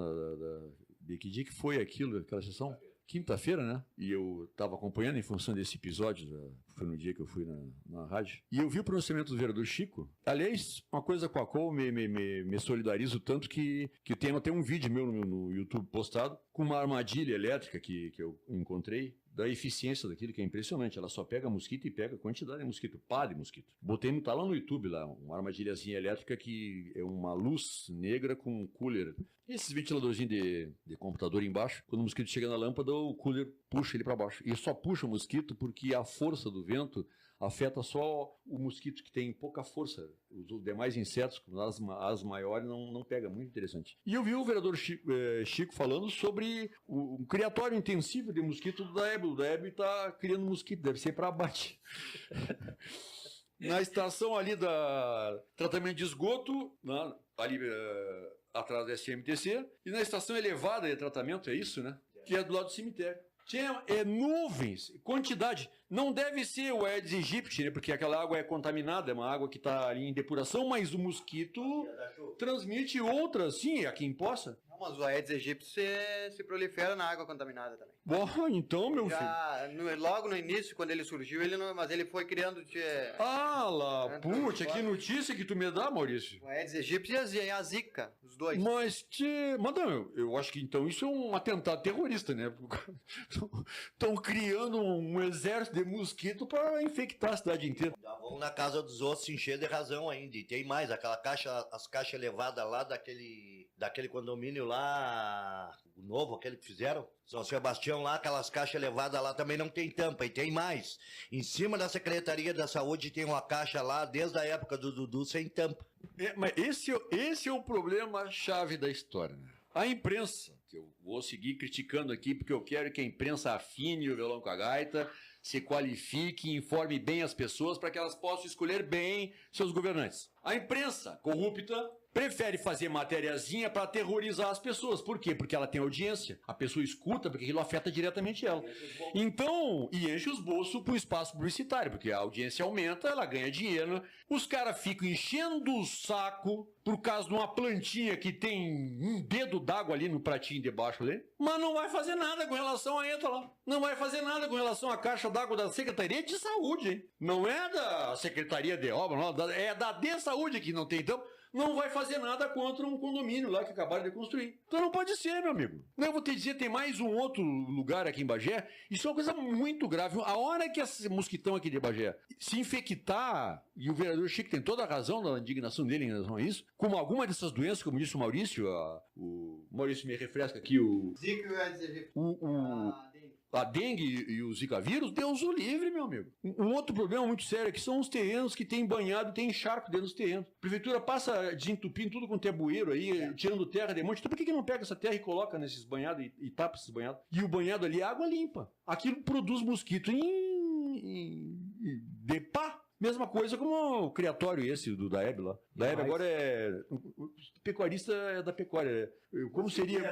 de que dia que foi aquela sessão? Quinta-feira, né? E eu estava acompanhando em função desse episódio, foi no dia que eu fui na rádio. E eu vi o pronunciamento do vereador Chico. Aliás, uma coisa com a qual me solidarizo tanto que tem até um vídeo meu no YouTube postado com uma armadilha elétrica que eu encontrei, da eficiência daquilo, que é impressionante. Ela só pega mosquito e pega quantidade de mosquito, pá de mosquito. Tá lá no YouTube, lá, uma armadilhazinha elétrica que é uma luz negra com um cooler. Esses ventiladorzinhos de computador embaixo, quando o mosquito chega na lâmpada, o cooler puxa ele para baixo. E só puxa o mosquito porque a força do vento afeta só o mosquito que tem pouca força. Os demais insetos, como as maiores, não pega. Muito interessante. E eu vi o vereador Chico falando sobre o criatório intensivo de mosquito do Daeb. O Daeb está criando mosquito, deve ser para abate. Na estação ali da tratamento de esgoto, ali atrás da SMTC, e na estação elevada de tratamento, é isso, né? Que é do lado do cemitério. Tinha nuvens, quantidade. Não deve ser o Aedes aegypti, né? Porque aquela água é contaminada, é uma água que está ali em depuração, mas o mosquito transmite outras, sim, aqui em Poça. mas o Aedes aegypti se prolifera na água contaminada também. Bom, então, meu filho. Logo no início, quando ele surgiu, mas ele foi criando... Ah, lá, puxa, que notícia que tu me dá, Maurício. O Aedes aegypti e a Zika, os dois. Mas, eu acho que então isso é um atentado terrorista, né? Estão criando um exército de mosquito para infectar a cidade inteira. Já vão na casa dos outros se encher de razão ainda. E tem mais, as caixas levadas lá daquele condomínio lá, o novo, aquele que fizeram, São Sebastião lá, aquelas caixas levadas lá também não tem tampa. E tem mais, em cima da Secretaria da Saúde tem uma caixa lá, desde a época do Dudu, sem tampa. Mas esse é o problema-chave da história, né? A imprensa, que eu vou seguir criticando aqui, porque eu quero que a imprensa afine o violão com a gaita, se qualifique e informe bem as pessoas para que elas possam escolher bem seus governantes. A imprensa corrupta prefere fazer matériazinha para aterrorizar as pessoas. Por quê? Porque ela tem audiência. A pessoa escuta porque aquilo afeta diretamente ela. Então, e enche os bolsos pro espaço publicitário, porque a audiência aumenta, ela ganha dinheiro. Os caras ficam enchendo o saco por causa de uma plantinha que tem um dedo d'água ali no pratinho debaixo ali, mas não vai fazer nada com relação a entra lá. Não vai fazer nada com relação à caixa d'água da Secretaria de Saúde, hein? Não é da Secretaria de Obra, não, é da de Saúde que não tem, então não vai fazer nada contra um condomínio lá que acabaram de construir. Então não pode ser, meu amigo. Eu vou te dizer, tem mais um outro lugar aqui em Bagé, isso é uma coisa muito grave. A hora que esse mosquitão aqui de Bagé se infectar, e o vereador Chico tem toda a razão da indignação dele em relação a isso, como alguma dessas doenças, como disse o Maurício, o Maurício me refresca aqui, Zika e o Aedes aegypti. A dengue e o zika vírus, Deus o livre, meu amigo. Um outro problema muito sério é que são os terrenos que tem banhado, tem encharco dentro dos terrenos. A prefeitura passa desentupindo tudo quanto é bueiro aí, tirando terra de monte. Então por que não pega essa terra e coloca nesses banhados e tapa esses banhados? E o banhado ali é água limpa. Aquilo produz mosquito de pá. Mesma coisa como o criatório esse do Daeb lá. Daeb agora é... O pecuarista é da pecuária. Como seria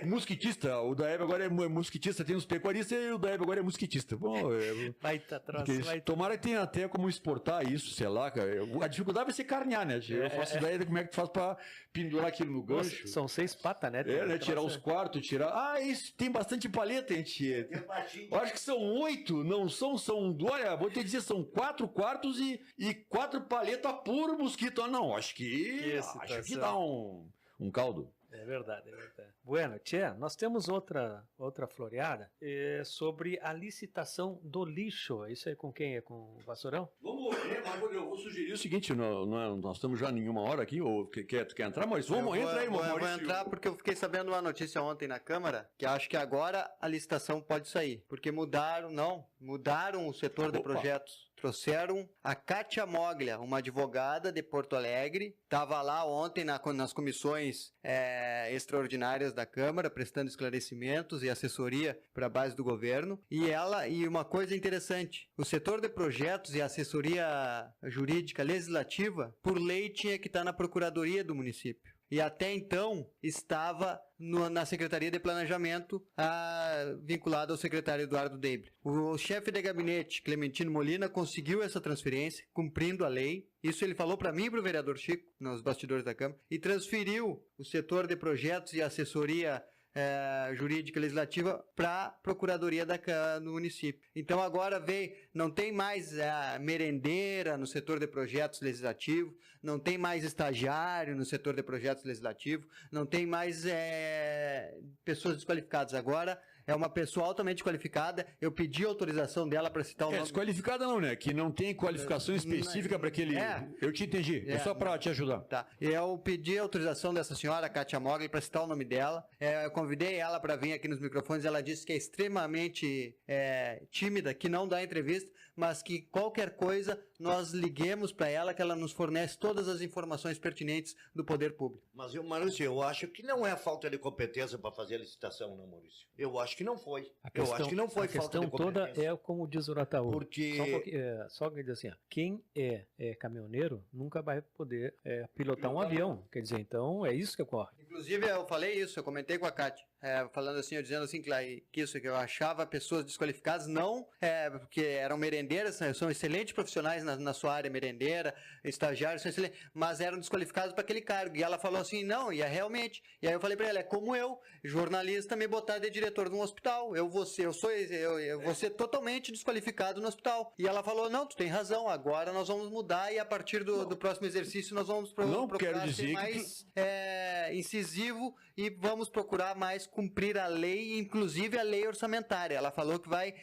mosquitista? O Daeb agora é mosquitista. Tem os pecuaristas e o Daeb agora é mosquitista. Bom, tomara que tenha até como exportar isso, sei lá, cara. A dificuldade vai ser carnear, né? Eu faço ideia de como é que tu faz pra pendurar aquilo no gancho. São 6 patas, né? Né? Tirar os quartos, tirar... Ah, isso tem bastante paleta, gente. Eu acho que são 8, não são... Olha, vou te dizer, são 4 quartos e 4 paletas por mosquito. Ah, não, acho que dá um caldo. É verdade, é verdade. Bueno, Tchê, nós temos outra floreada sobre a licitação do lixo. Isso aí com quem? É com o Vassourão? Eu vou sugerir o seguinte, nós estamos já em 1 hora aqui, ou tu quer entrar, Maurício? Entra aí, Maurício. Eu vou entrar porque eu fiquei sabendo uma notícia ontem na Câmara, que acho que agora a licitação pode sair, porque mudaram o setor de projetos. Trouxeram a Kátia Moglia, uma advogada de Porto Alegre, estava lá ontem nas comissões extraordinárias da Câmara, prestando esclarecimentos e assessoria para a base do governo. E uma coisa interessante, o setor de projetos e assessoria jurídica legislativa, por lei, tinha que estar na Procuradoria do município. E até então estava na Secretaria de Planejamento, vinculado ao secretário Eduardo Deibler. O chefe de gabinete, Clementino Molina, conseguiu essa transferência, cumprindo a lei. Isso ele falou para mim e para o vereador Chico, nos bastidores da Câmara, e transferiu o setor de projetos e assessoria jurídica legislativa para a Procuradoria do município. Então agora não tem mais merendeira no setor de projetos legislativos, não tem mais estagiário no setor de projetos legislativos, não tem mais pessoas desqualificadas. Agora é uma pessoa altamente qualificada. Eu pedi autorização dela para citar o nome. Desqualificada não, né? Que não tem qualificação específica para aquele... Eu te entendi. É só para te ajudar. Tá. Eu pedi autorização dessa senhora, Kátia Moglia, para citar o nome dela. Eu convidei ela para vir aqui nos microfones. Ela disse que é extremamente tímida, que não dá entrevista, mas que qualquer coisa nós liguemos para ela, que ela nos fornece todas as informações pertinentes do poder público. Mas, Maurício, eu acho que não é falta de competência para fazer a licitação, não, Maurício. Eu acho acho que não foi. A Eu acho que não foi a falta questão de toda competência. é como diz o Urataú. Porque... Só que diz assim, ó, quem é caminhoneiro nunca vai poder pilotar um avião. Quer dizer, então é isso que ocorre. Inclusive, eu falei isso, eu comentei com a Kátia, falando assim, eu dizendo assim, que isso, que eu achava pessoas desqualificadas, não porque eram merendeiras, são excelentes profissionais na sua área merendeira, estagiários, são excelentes, mas eram desqualificados para aquele cargo. E ela falou assim, não, e é realmente. E aí eu falei para ela, é como eu, jornalista, me botar de diretor de um hospital. Eu vou ser totalmente desqualificado no hospital. E ela falou, não, tu tem razão, agora nós vamos mudar e a partir do próximo exercício nós vamos procurar ser mais incisivo e vamos procurar mais cumprir a lei, inclusive a lei orçamentária. Ela falou que vai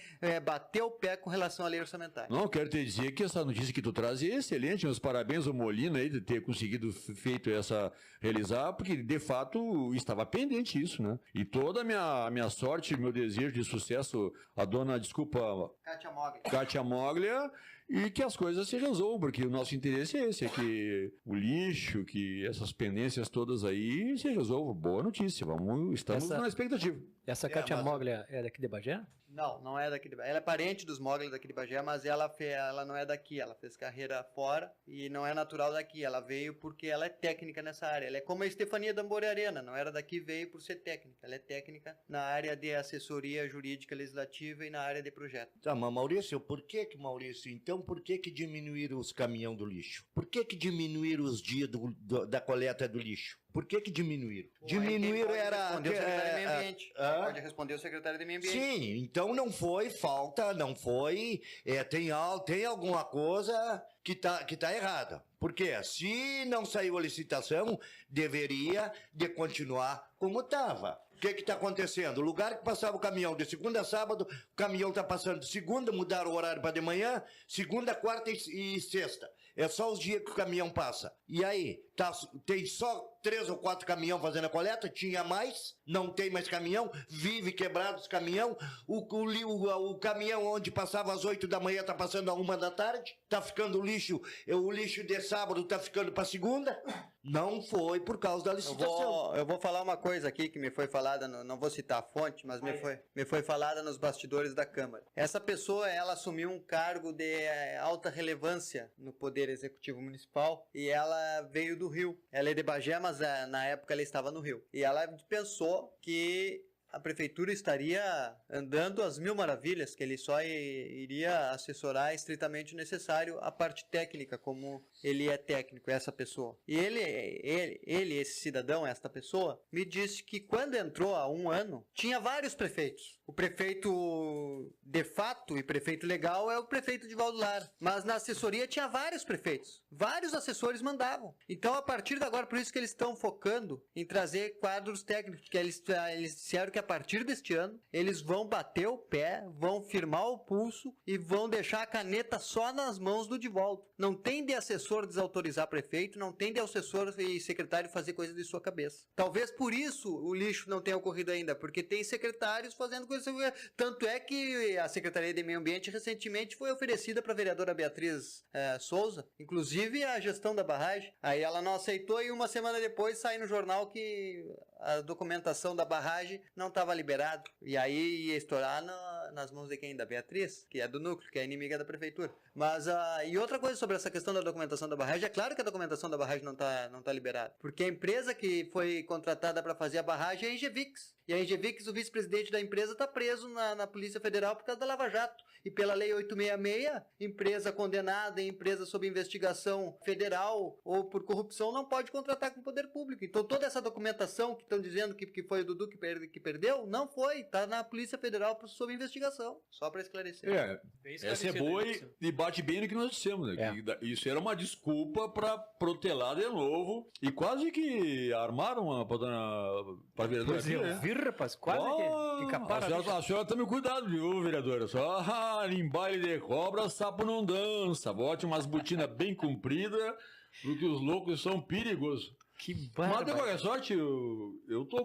bater o pé com relação à lei orçamentária. Não, quero te dizer que essa notícia que tu traz é excelente. Meus parabéns ao Molina aí de ter conseguido realizar, porque de fato estava pendente isso, né? E toda a minha sorte, meu desejo de sucesso, a dona, desculpa, Kátia Moglia, e que as coisas se resolvam, porque o nosso interesse é esse, é que o lixo, que essas pendências todas aí se resolvam. Boa notícia, estamos na expectativa. Essa Kátia Moglia é daqui de Bagé? Não é daqui de Bagé. Ela é parente dos Moglia daqui de Bagé, mas ela não é daqui. Ela fez carreira fora e não é natural daqui. Ela veio porque ela é técnica nessa área. Ela é como a Estefania Dambore Arena, não era daqui, veio por ser técnica. Ela é técnica na área de assessoria jurídica legislativa e na área de projeto. Tá, mas Maurício, por que diminuíram os caminhões do lixo? Por que diminuíram os dias da coleta do lixo? Por que diminuíram? Diminuíram era... Pode responder o secretário de Meio Ambiente. Sim, então não foi falta, não foi... tem alguma coisa que tá errada. Por quê? Se não saiu a licitação, deveria de continuar como estava. O que está acontecendo? O lugar que passava o caminhão de segunda a sábado, o caminhão está passando de segunda, mudaram o horário para de manhã, segunda, quarta e sexta. É só os dias que o caminhão passa. E aí, tem só 3 ou 4 caminhões fazendo a coleta? Tinha mais? Não tem mais caminhão? Vive quebrado os caminhão? O caminhão onde passava às 8 da manhã está passando a 1 da tarde? Está ficando o lixo de sábado está ficando para segunda? Não foi por causa da licitação. Eu vou falar uma coisa aqui que me foi falada, não vou citar a fonte, mas me foi falada nos bastidores da Câmara. Essa pessoa, ela assumiu um cargo de alta relevância no Poder Executivo Municipal e ela veio do Rio. Ela é de Bagé, mas na época ela estava no Rio. E ela pensou que a prefeitura estaria andando às mil maravilhas, que ele só iria assessorar estritamente o necessário a parte técnica, como ele é técnico, essa pessoa. E ele, esse cidadão, esta pessoa, me disse que quando entrou há 1 ano, tinha vários prefeitos. O prefeito de fato e prefeito legal é o prefeito de Valdo Lara. Mas na assessoria tinha vários prefeitos. Vários assessores mandavam. Então, a partir de agora, por isso que eles estão focando em trazer quadros técnicos, que eles disseram que a partir deste ano, eles vão bater o pé, vão firmar o pulso e vão deixar a caneta só nas mãos do Divaldo. Não tem de assessor desautorizar prefeito, não tem de assessor e secretário fazer coisa de sua cabeça. Talvez por isso o lixo não tenha ocorrido ainda, porque tem secretários fazendo coisa. Tanto é que a Secretaria de Meio Ambiente recentemente foi oferecida para a vereadora Beatriz Souza, inclusive a gestão da barragem. Aí ela não aceitou e 1 semana depois sai no jornal que a documentação da barragem não estava liberada. E aí ia estourar nas mãos de quem? Da Beatriz, que é do núcleo, que é inimiga da prefeitura. Mas, e outra coisa sobre essa questão da documentação da barragem, é claro que a documentação da barragem não tá liberada, porque a empresa que foi contratada para fazer a barragem é a Engevix. E a Engevix, o vice-presidente da empresa, está preso na Polícia Federal por causa da Lava Jato. E pela Lei 866, empresa condenada, empresa sob investigação federal ou por corrupção não pode contratar com o poder público. Então toda essa documentação que estão dizendo que foi o Dudu que perdeu, não foi. Está na Polícia Federal sob investigação. Só para esclarecer. Essa é boa e bate bem no que nós dissemos, né? Que isso era uma desculpa para protelar de novo e quase que armaram para a vereadora. Pois eu vi, rapaz, quase que caparam. A senhora tome cuidado, viu, vereadora? Só em baile de cobra, sapo não dança. Bote umas botinas bem compridas, porque os loucos são perigosos. Que barba. Mas de qualquer sorte, eu tô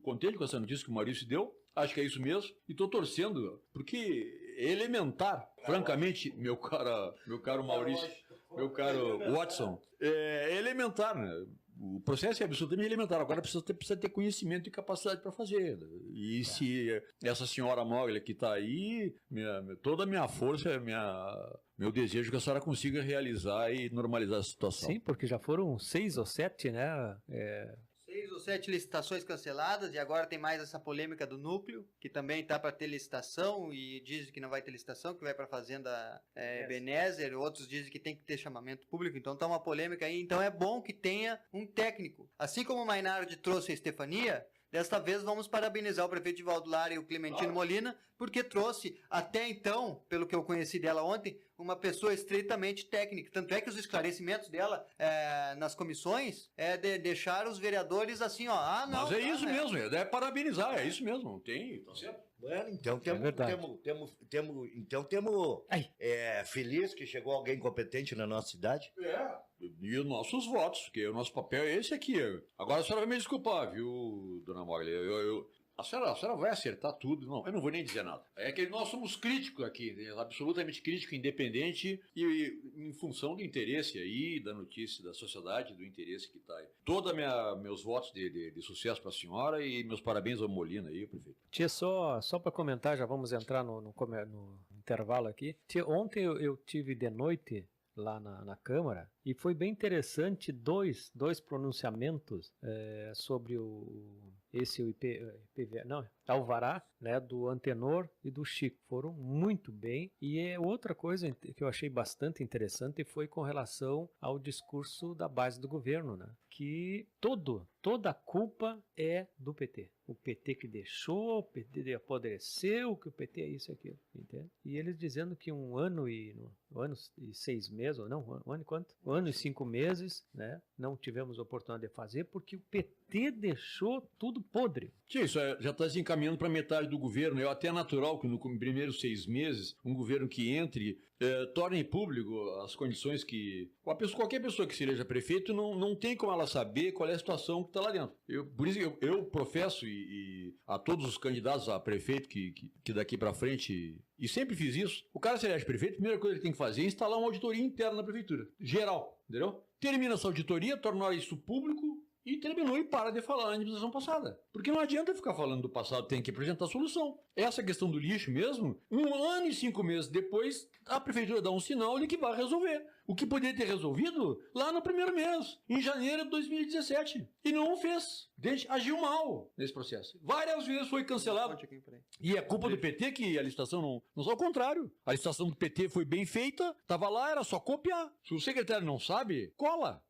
contente com essa notícia que o Maurício deu. Acho que é isso mesmo. E tô torcendo, porque é elementar, francamente, meu caro Maurício, meu caro Watson, é elementar, né? O processo é absolutamente elementar. Agora precisa ter conhecimento e capacidade para fazer. E se essa senhora Moglia que está aí, toda a minha força, meu desejo que a senhora consiga realizar e normalizar a situação. Sim, porque já foram 6 ou 7, né? 6 ou 7 licitações canceladas e agora tem mais essa polêmica do núcleo, que também está para ter licitação e dizem que não vai ter licitação, que vai para a Fazenda Ebenezer, outros dizem que tem que ter chamamento público, então está uma polêmica aí. Então é bom que tenha um técnico. Assim como o Mainardi trouxe a Estefania, desta vez vamos parabenizar o prefeito de Valdolar e o Clementino Molina, porque trouxe, até então, pelo que eu conheci dela ontem, uma pessoa estritamente técnica. Tanto é que os esclarecimentos dela nas comissões deixaram os vereadores assim, ó. Ah, não. Mas é isso mesmo, é parabenizar, é isso mesmo, não tem, tá certo. Bueno, então feliz que chegou alguém competente na nossa cidade. E os nossos votos, porque o nosso papel é esse aqui. Agora a senhora vai me desculpar, viu, dona Moglia? A senhora vai acertar tudo. Não, eu não vou nem dizer nada. É que nós somos críticos aqui, absolutamente crítico, independente e em função do interesse aí, da notícia da sociedade, do interesse que está aí. Todos meus votos de sucesso para a senhora e meus parabéns ao Molina aí, prefeito. Tia, só para comentar, já vamos entrar no intervalo aqui. Tia, ontem eu tive de noite lá na Câmara e foi bem interessante dois pronunciamentos sobre o Alvará, né, do Antenor e do Chico. Foram muito bem. E outra coisa que eu achei bastante interessante foi com relação ao discurso da base do governo, né, que toda a culpa é do PT. O PT que deixou, o PT apodreceu, que o PT é isso e aquilo, entende? E eles dizendo que um ano e 6 meses, ou não, um ano e quanto? 1 ano e 5 meses, né? Não tivemos oportunidade de fazer porque o PT deixou tudo podre. Tia, isso já está se encaminhando para metade do governo. É até natural que no primeiros 6 meses, um governo que entre torne público as condições que... Qualquer pessoa que seja prefeito não tem como ela saber qual é a situação que está lá dentro. Por isso eu professo e a todos os candidatos a prefeito que daqui para frente... E sempre fiz isso. O cara se elege prefeito, a primeira coisa que ele tem que fazer é instalar uma auditoria interna na prefeitura. Geral, entendeu? Termina essa auditoria, torna isso público e terminou e para de falar na administração passada. Porque não adianta ficar falando do passado, tem que apresentar a solução. Essa questão do lixo mesmo, 1 ano e 5 meses depois, a prefeitura dá um sinal de que vai resolver. O que poderia ter resolvido lá no primeiro mês, em janeiro de 2017. E não fez. Agiu mal nesse processo. Várias vezes foi cancelado. E é culpa do PT que a licitação não só ao contrário. A licitação do PT foi bem feita, estava lá, era só copiar. Se o secretário não sabe, cola.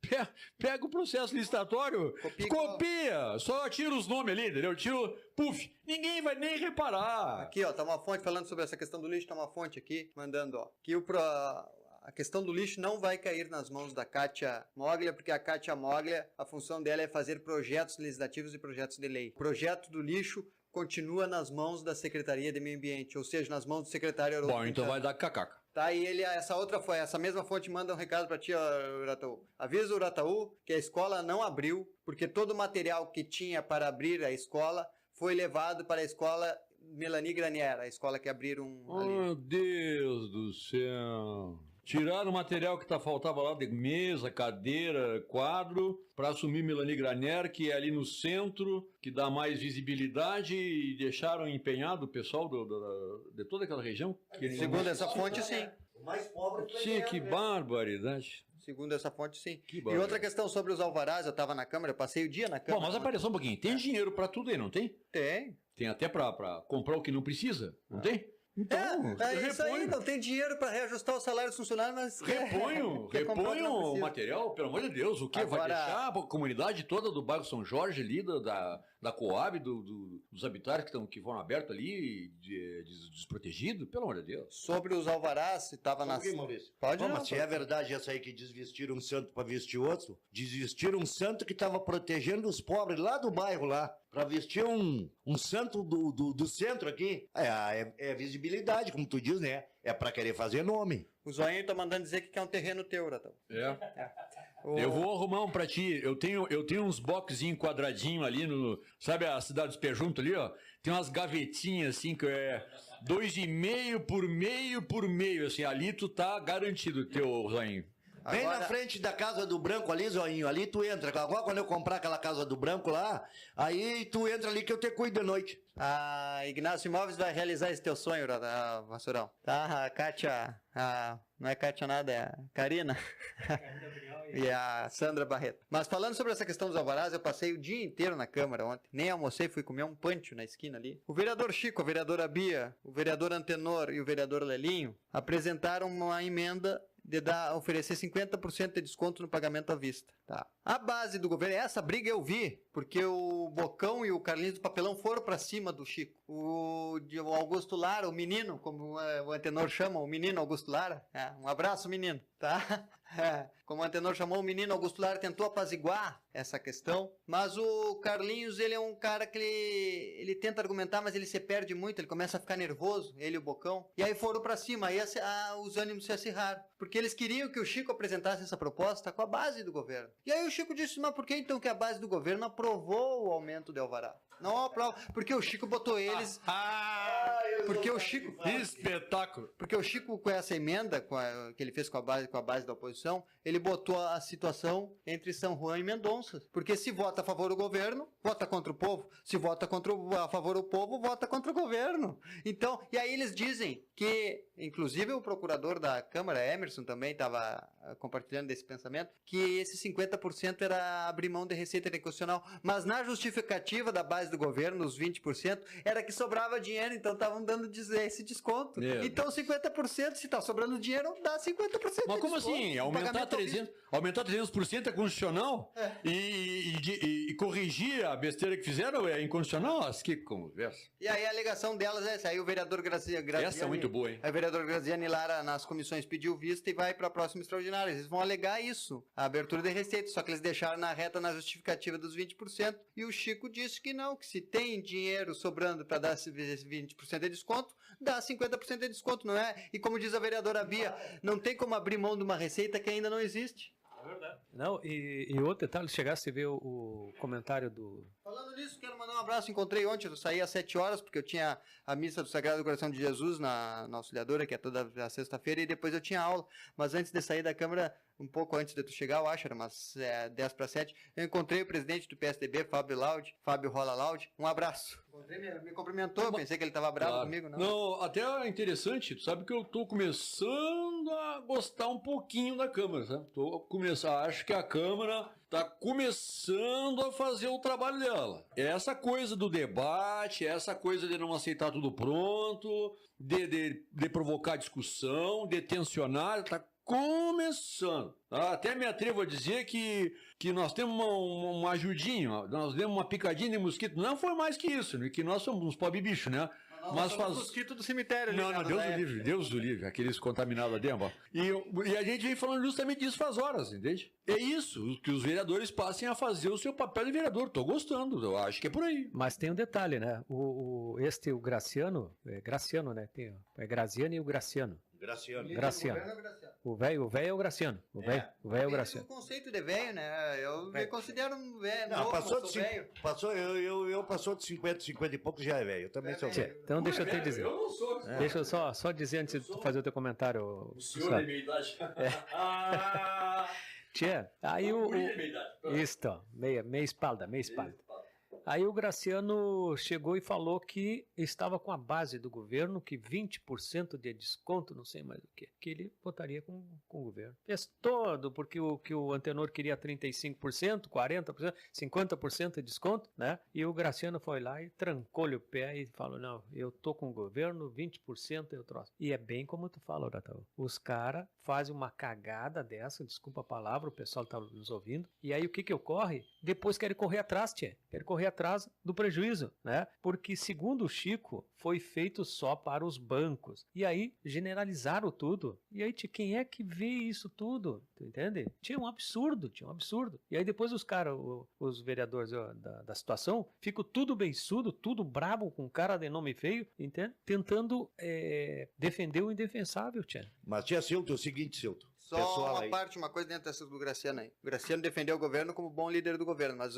Pega o processo licitatório, copia. Só tira os nomes ali, entendeu? Tira, puf, ninguém vai nem reparar. Aqui, ó, tá uma fonte falando sobre essa questão do lixo, tá uma fonte aqui, mandando, ó, que a questão do lixo não vai cair nas mãos da Kátia Moglia, porque a Kátia Moglia, a função dela é fazer projetos legislativos e projetos de lei. O projeto do lixo continua nas mãos da Secretaria de Meio Ambiente, ou seja, nas mãos do secretário Haroldo. Bom, então vai dar cacaca. Tá, e essa mesma fonte manda um recado para ti, Urataú. Avisa o Urataú que a escola não abriu, porque todo o material que tinha para abrir a escola foi levado para a escola Melanie Granier, a escola que abriram ali. Oh, Deus do céu! Tiraram o material que faltava lá de mesa, cadeira, quadro, para assumir Melanie Granier, que é ali no centro, que dá mais visibilidade, e deixaram empenhado o pessoal de toda aquela região. Segundo essa fonte, sim. O mais pobre que Sim, que barbaridade. Segundo essa fonte, sim. E outra questão sobre os alvarás, eu estava na Câmara, eu passei o dia na Câmara. Bom, mas apareceu um pouquinho. Tem dinheiro para tudo aí, não tem? Tem. Tem até para comprar o que não precisa, não tem? Então, isso aí, não tem dinheiro para reajustar o salário dos funcionários, mas... Reponho o material, pelo amor de Deus. O que? Agora... Vai deixar a comunidade toda do bairro São Jorge ali, da Coab, dos habitantes que foram abertos ali, desprotegidos? Pelo amor de Deus. Sobre os alvarás, estava na... Pode não, mas se é verdade essa aí que desvestiram um santo para vestir outro, desvestiram um santo que estava protegendo os pobres lá do bairro lá. Para vestir um santo do centro aqui, é visibilidade, como tu diz, né? É para querer fazer nome. O Zoinho tá mandando dizer que quer um terreno teu, Ratão. Eu vou arrumar um pra ti. Eu tenho uns boxinhos quadradinhos ali no... Sabe a cidade dos pés junto ali, ó? Tem umas gavetinhas assim que é 2,5 por meio, assim. Ali tu tá garantido, teu Zoinho. Bem Agora- na frente da Casa do Branco ali, Zoinho, ali tu entra. Agora quando eu comprar aquela Casa do Branco lá, aí tu entra ali que eu te cuido de noite. A Ignacio Imóveis vai realizar esse teu sonho, Vassourão. Tá, a Kátia, não é Kátia nada, é a Karina. E a Sandra Barreto. Mas falando sobre essa questão dos alvarás, eu passei o dia inteiro na Câmara ontem. Nem almocei, fui comer um pancho na esquina ali. O vereador Chico, a vereadora Bia, o vereador Antenor e o vereador Lelinho apresentaram uma emenda de oferecer 50% de desconto no pagamento à vista. Tá. A base do governo, essa briga eu vi, porque o Bocão e o Carlinhos do Papelão foram pra cima do Chico. O Augusto Lara, o menino, como o Antenor chama, o menino Augusto Lara, um abraço, menino, tá? Como o Antenor chamou, o menino Augusto Lara tentou apaziguar essa questão, mas o Carlinhos, ele é um cara que ele tenta argumentar, mas ele se perde muito, ele começa a ficar nervoso, ele e o Bocão, e aí foram pra cima, aí os ânimos se acirraram, porque eles queriam que o Chico apresentasse essa proposta com a base do governo. E aí o Chico disse, mas por que então que a base do governo aprovou o aumento de alvará? Não aprova, porque o Chico botou eles... porque o Chico... Espetáculo! Porque o Chico, com essa emenda que ele fez com a base da oposição, ele botou a situação entre São Juan e Mendonça. Porque se vota a favor do governo, vota contra o povo. Se vota a favor do povo, vota contra o governo. Então, e aí eles dizem que, inclusive o procurador da Câmara, Emerson, também estava compartilhando desse pensamento, que esse 50% era abrir mão de receita constitucional. Mas na justificativa da base do governo, os 20%, era que sobrava dinheiro, então estavam dando esse desconto. Então 50%, se está sobrando dinheiro, dá 50%. Mas como assim? Aumentar 300% é constitucional? É. E corrigir a besteira que fizeram é inconstitucional? Mas que conversa. E aí a alegação delas é essa. Aí o vereador Graziani... Essa é muito boa, hein? Aí o vereador Graziani Lara nas comissões pediu vista e vai para a próxima extraordinária. Eles vão alegar isso, a abertura de receita, só que eles deixaram na reta na justificativa dos 20%. E o Chico disse que não, que se tem dinheiro sobrando para dar esse 20% de desconto, dá 50% de desconto, não é? E como diz a vereadora Bia, não tem como abrir mão de uma receita que ainda não existe. É verdade. Não, e outro detalhe, chegasse a ver o comentário do... Falando nisso, quero mandar um abraço. Encontrei ontem, eu saí às 7 horas, porque eu tinha a missa do Sagrado Coração de Jesus na Auxiliadora, que é toda a sexta-feira, e depois eu tinha aula. Mas antes de sair da Câmara, um pouco antes de tu chegar, eu acho, era umas 10 para 7, eu encontrei o presidente do PSDB, Fábio Rola Laude. Um abraço. Me cumprimentou, pensei que ele estava bravo comigo, não. Não, até é interessante, tu sabe que eu tô começando a gostar um pouquinho da Câmara, sabe? Acho que a Câmara tá começando a fazer o trabalho dela. Essa coisa do debate, essa coisa de não aceitar tudo pronto, de provocar discussão, de tensionar, tá começando. Até me atrevo a dizer que nós temos uma ajudinha, nós demos uma picadinha de mosquito. Não foi mais que isso, né? Que nós somos uns pobre bicho, né? Mas faz mosquito do cemitério. Não, Deus do livre, aqueles contaminados lá dentro. E a gente vem falando justamente disso faz horas, entende? É isso, que os vereadores passem a fazer o seu papel de vereador. Tô gostando, eu acho que é por aí. Mas tem um detalhe, né? O Graciano, Graciano, né? É Graziano e o Graciano. Graciano. O velho é o Graciano. O velho é o Graciano. O conceito de velho, né? Eu me considero um velho. Não, passou de 50 e pouco já é velho. Eu também sou velho. Então deixa eu te dizer. Eu não sou. Deixa eu só dizer antes de tu fazer o teu comentário. O senhor de meia idade. Tchê, aí Isto, meia espalda. Aí o Graciano chegou e falou que estava com a base do governo, que 20% de desconto, não sei mais o que ele votaria com o governo. Fez todo, porque o Antenor queria 35%, 40%, 50% de desconto, né? E o Graciano foi lá e trancou-lhe o pé e falou, não, eu tô com o governo, 20% eu troço. E é bem como tu fala, Oratão. Os caras fazem uma cagada dessa, desculpa a palavra, o pessoal tá nos ouvindo, e aí o que ocorre? Depois querem correr atrás, querem correr atrás do prejuízo, né? Porque, segundo o Chico, foi feito só para os bancos. E aí, generalizaram tudo. E aí, quem é que vê isso tudo? Tu entende? Tinha um absurdo. E aí, depois os caras, os vereadores da situação, ficam tudo beiçudo, tudo brabo, com cara de nome feio, entende? Tentando defender o indefensável, tia. Mas, tia Silton, é o seguinte, Silton. Só uma coisa dentro dessa do Graciano aí. O Graciano defendeu o governo como bom líder do governo, mas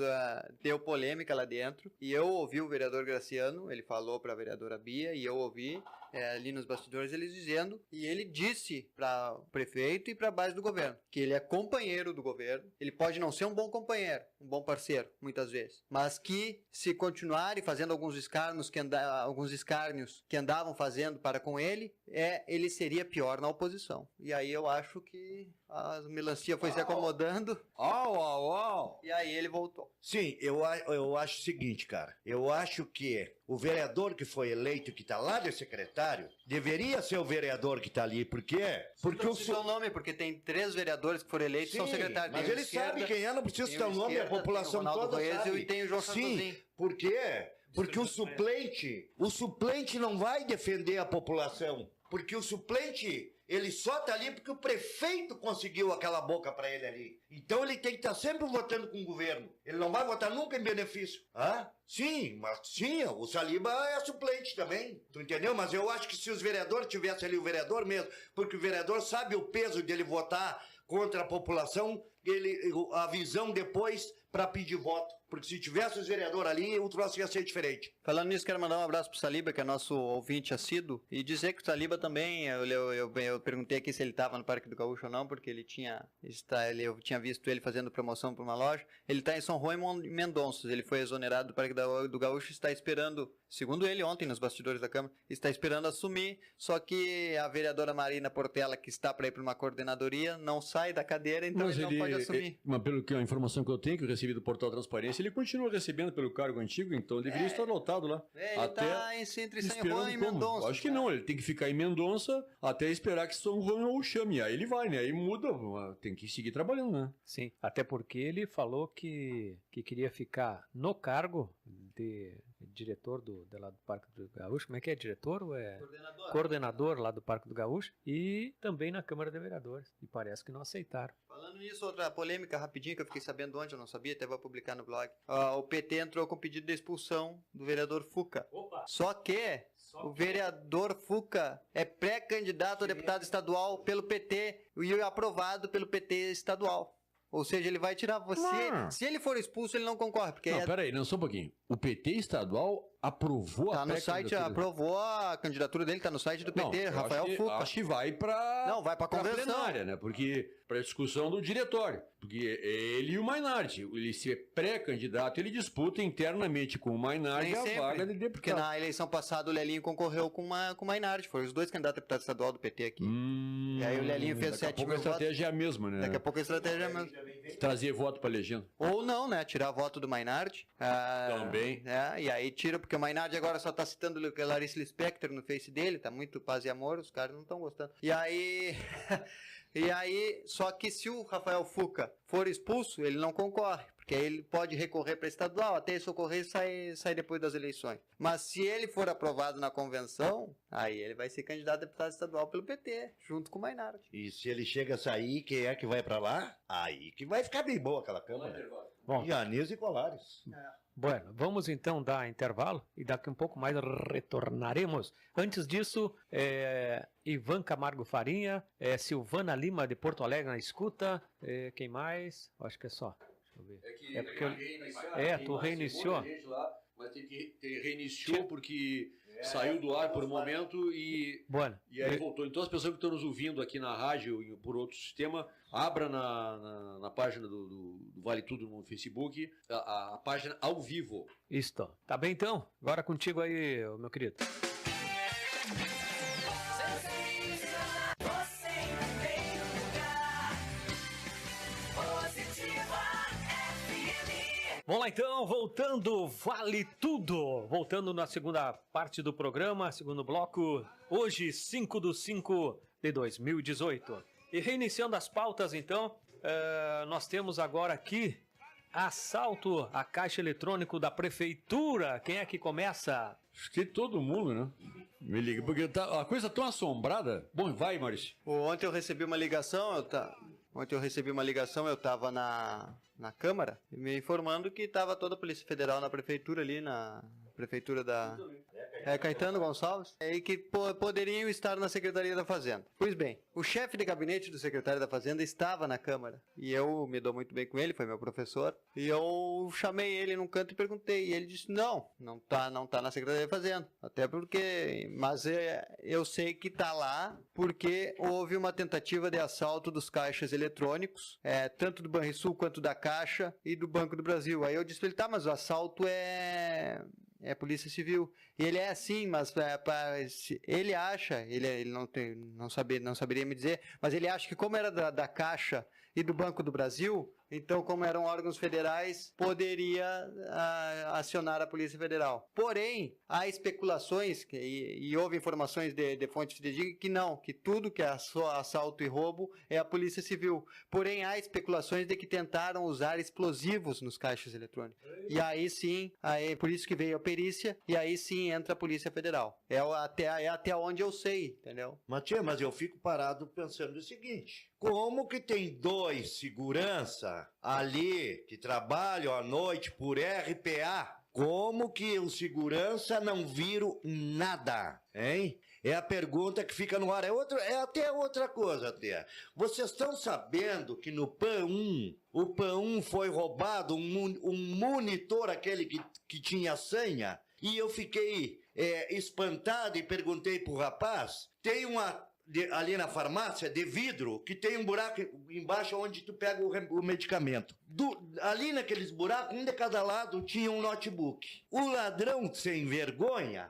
deu polêmica lá dentro. E eu ouvi o vereador Graciano, ele falou para a vereadora Bia, e eu ouvi. ali nos bastidores, eles dizendo, e ele disse para o prefeito e para a base do governo, que ele é companheiro do governo, ele pode não ser um bom companheiro, um bom parceiro, muitas vezes, mas que se continuarem fazendo alguns escárnios que andavam fazendo para com ele, ele seria pior na oposição. E aí eu acho que a melancia foi se acomodando. E aí ele voltou. Sim, eu acho o seguinte, cara. Eu acho que o vereador que foi eleito, que tá lá de secretário, deveria ser o vereador que tá ali. Por quê? Porque não precisa o nome, porque tem 3 vereadores que foram eleitos e são secretários. Mas ele sabe quem é, não precisa citar o nome, a população toda sabe. E tem o João Sim, por quê? Porque o suplente não vai defender a população. Porque o suplente, ele só tá ali porque o prefeito conseguiu aquela boca pra ele ali. Então ele tem que estar sempre votando com o governo. Ele não vai votar nunca em benefício. Sim, mas sim, o Saliba é suplente também. Tu entendeu? Mas eu acho que se os vereadores tivessem ali, o vereador mesmo, porque o vereador sabe o peso dele votar contra a população, a visão depois para pedir voto. Porque se tivesse os vereadores ali, o troço ia ser diferente. Falando nisso, quero mandar um abraço pro Saliba, que é nosso ouvinte assíduo, e dizer que o Saliba também, eu perguntei aqui se ele estava no Parque do Gaúcho ou não, porque eu tinha visto ele fazendo promoção para uma loja. Ele está em São João e Mendonças, ele foi exonerado do Parque do Gaúcho e está esperando, segundo ele ontem nos bastidores da Câmara, está esperando assumir, só que a vereadora Marina Portela, que está para ir para uma coordenadoria, não sai da cadeira, então mas ele não pode assumir. Mas pelo que a informação que eu tenho, que eu recebi do Portal Transparência, ele continua recebendo pelo cargo antigo, então deveria estar lotado lá. Ele está entre São João e Mendonça. Acho que não, ele tem que ficar em Mendonça até esperar que São João o chame. Aí ele vai, né? Aí muda, tem que seguir trabalhando, né? Sim, até porque ele falou que queria ficar no cargo de diretor lá do Parque do Gaúcho. Como é que é? Diretor ou é? Coordenador lá do Parque do Gaúcho. E também na Câmara de Vereadores. E parece que não aceitaram. Falando nisso, outra polêmica rapidinho que eu fiquei sabendo ontem, eu não sabia, até vou publicar no blog. O PT entrou com pedido de expulsão do vereador Fuca. Só que o vereador Fuca é pré-candidato a deputado estadual pelo PT e aprovado pelo PT estadual. Ou seja, ele vai tirar você. Se ele for expulso, ele não concorre. Porque peraí, não, só um pouquinho. O PT estadual aprovou a site, aprovou a candidatura dele, tá no site do PT, Rafael Fuca. Acho que vai pra... Não, vai pra convenção. Plenária, né? Porque pra discussão do diretório. Porque ele e o Mainardi, ele se é pré-candidato, ele disputa internamente com o Mainardi a vaga de deputado. Porque na eleição passada o Lelinho concorreu com o Mainardi, foram os 2 candidatos a deputado estadual do PT aqui. E aí o Lelinho fez 7 mil votos. Daqui a pouco a estratégia é a mesma, né? Daqui a pouco a estratégia é a mesma. Trazer voto pra legenda. Ou não, né? Tirar voto do Mainardi. Também. E aí tira, porque o Mainardi agora só tá citando o Clarice Lispector no Face dele, tá muito paz e amor, os caras não estão gostando. E aí... só que se o Rafael Fuca for expulso, ele não concorre, porque aí ele pode recorrer para estadual, até isso ocorrer e sai depois das eleições. Mas se ele for aprovado na convenção, aí ele vai ser candidato a deputado estadual pelo PT, junto com o Mainardi. E se ele chega a sair, quem é que vai para lá? Aí que vai ficar bem boa aquela Câmara. Bom, e Anísio e Colares. Bueno, vamos então dar intervalo e daqui um pouco mais retornaremos. Antes disso, Ivan Camargo Farinha, Silvana Lima de Porto Alegre na escuta, quem mais? Acho que é só. Deixa eu ver. Tu reiniciou? Mas reiniciou porque saiu do ar por um momento e aí voltou. Então as pessoas que estão nos ouvindo aqui na rádio e por outro sistema, abra na página do Vale Tudo no Facebook, a página ao vivo. Isto. Tá bem então? Agora contigo aí, meu querido. Vamos lá então, voltando, Vale Tudo. Voltando na segunda parte do programa, segundo bloco, hoje 5/5/2018. E reiniciando as pautas então, nós temos agora aqui assalto à caixa eletrônico da prefeitura. Quem é que começa? Acho que todo mundo, né? Me liga, porque a coisa tão assombrada. Bom, vai, Maurício. Ontem eu recebi uma ligação, eu estava na Câmara, me informando que estava toda a Polícia Federal na prefeitura ali, na prefeitura Caetano Gonçalves, e que poderiam estar na Secretaria da Fazenda. Pois bem, o chefe de gabinete do secretário da Fazenda estava na Câmara, e eu me dou muito bem com ele, foi meu professor, e eu chamei ele num canto e perguntei, e ele disse, não tá na Secretaria da Fazenda, até porque, mas eu sei que tá lá, porque houve uma tentativa de assalto dos caixas eletrônicos, tanto do Banrisul quanto da Caixa e do Banco do Brasil. Aí eu disse pra ele, tá, mas o assalto é Polícia Civil. E ele é assim, mas ele acha, ele não saberia me dizer, mas ele acha que como era da Caixa e do Banco do Brasil, então como eram órgãos federais, poderia acionar a Polícia Federal. Porém, há especulações, e houve informações de fontes fidedignas que não, que tudo que é assalto e roubo é a Polícia Civil. Porém, há especulações de que tentaram usar explosivos nos caixas eletrônicos. E aí sim, por isso que veio a perícia, e aí sim entra a Polícia Federal. É até onde eu sei, entendeu? Mas eu fico parado pensando o seguinte, como que tem 2 segurança ali que trabalham à noite por RPA, como que os segurança não viram nada, hein? É a pergunta que fica no ar. É até outra coisa, até. Vocês estão sabendo que no PAN 1, o PAN 1 foi roubado, um monitor, aquele que tinha senha, e eu fiquei espantado e perguntei pro rapaz, tem ali na farmácia, de vidro, que tem um buraco embaixo onde tu pega o medicamento. Ali naqueles buracos, um de cada lado, tinha um notebook. O ladrão, sem vergonha,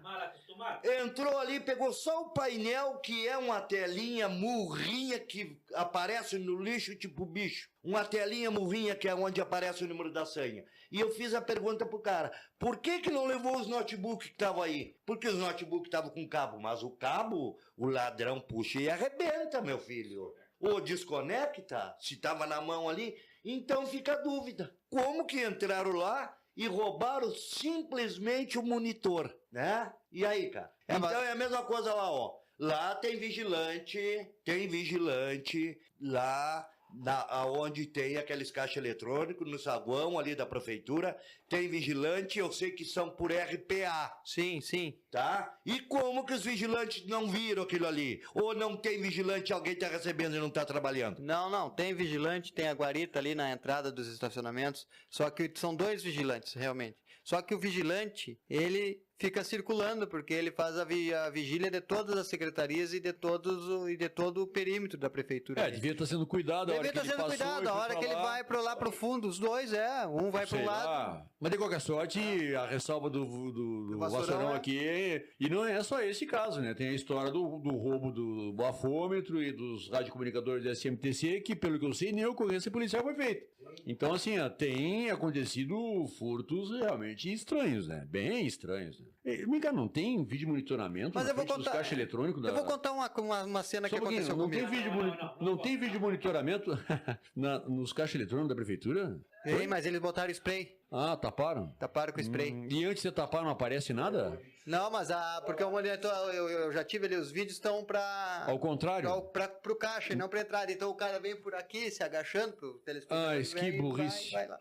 entrou ali, pegou só o painel, que é uma telinha murrinha que aparece no lixo tipo bicho. Uma telinha murrinha que é onde aparece o número da senha. E eu fiz a pergunta pro cara, por que não levou os notebooks que estavam aí? Porque os notebooks estavam com cabo, mas o cabo, o ladrão puxa e arrebenta, meu filho. Ou desconecta, se estava na mão ali. Então fica a dúvida, como que entraram lá e roubaram simplesmente o monitor, né? E aí, cara? Então é a mesma coisa lá, ó. Lá tem vigilante lá onde tem aqueles caixas eletrônicos, no saguão ali da prefeitura, tem vigilante, eu sei que são por RPA. Sim, sim. Tá? E como que os vigilantes não viram aquilo ali? Ou não tem vigilante, alguém tá recebendo e não tá trabalhando? Não, tem vigilante, tem a guarita ali na entrada dos estacionamentos, só que são 2 vigilantes, realmente. Só que o vigilante, ele fica circulando, porque ele faz a vigília de todas as secretarias e de todo o perímetro da prefeitura. Devia estar sendo cuidado a hora que ele passou. Devia estar sendo cuidado, a hora que ele vai lá pro fundo, os 2, um vai pro lado. Mas de qualquer sorte, a ressalva do Vassourão aqui, e não é só esse caso, né? Tem a história do roubo do bafômetro e dos radiocomunicadores da SMTC, que pelo que eu sei, nem a ocorrência policial foi feita. Então, assim, tem acontecido furtos realmente estranhos, né? Bem estranhos, né? Me engano, não tem vídeo monitoramento dos caixas eletrônicos? Eu vou contar uma cena que aconteceu comigo. Não tem vídeo monitoramento nos caixas eletrônicos da prefeitura? Tem, mas eles botaram spray. Ah, taparam? Taparam com spray. E antes de tapar não aparece nada? Não, mas porque o monitor, eu já tive ali, os vídeos estão pra... Ao contrário? Pro caixa e não pra entrada. Então o cara vem por aqui, se agachando pro telespectador. Que burrice. Vai lá.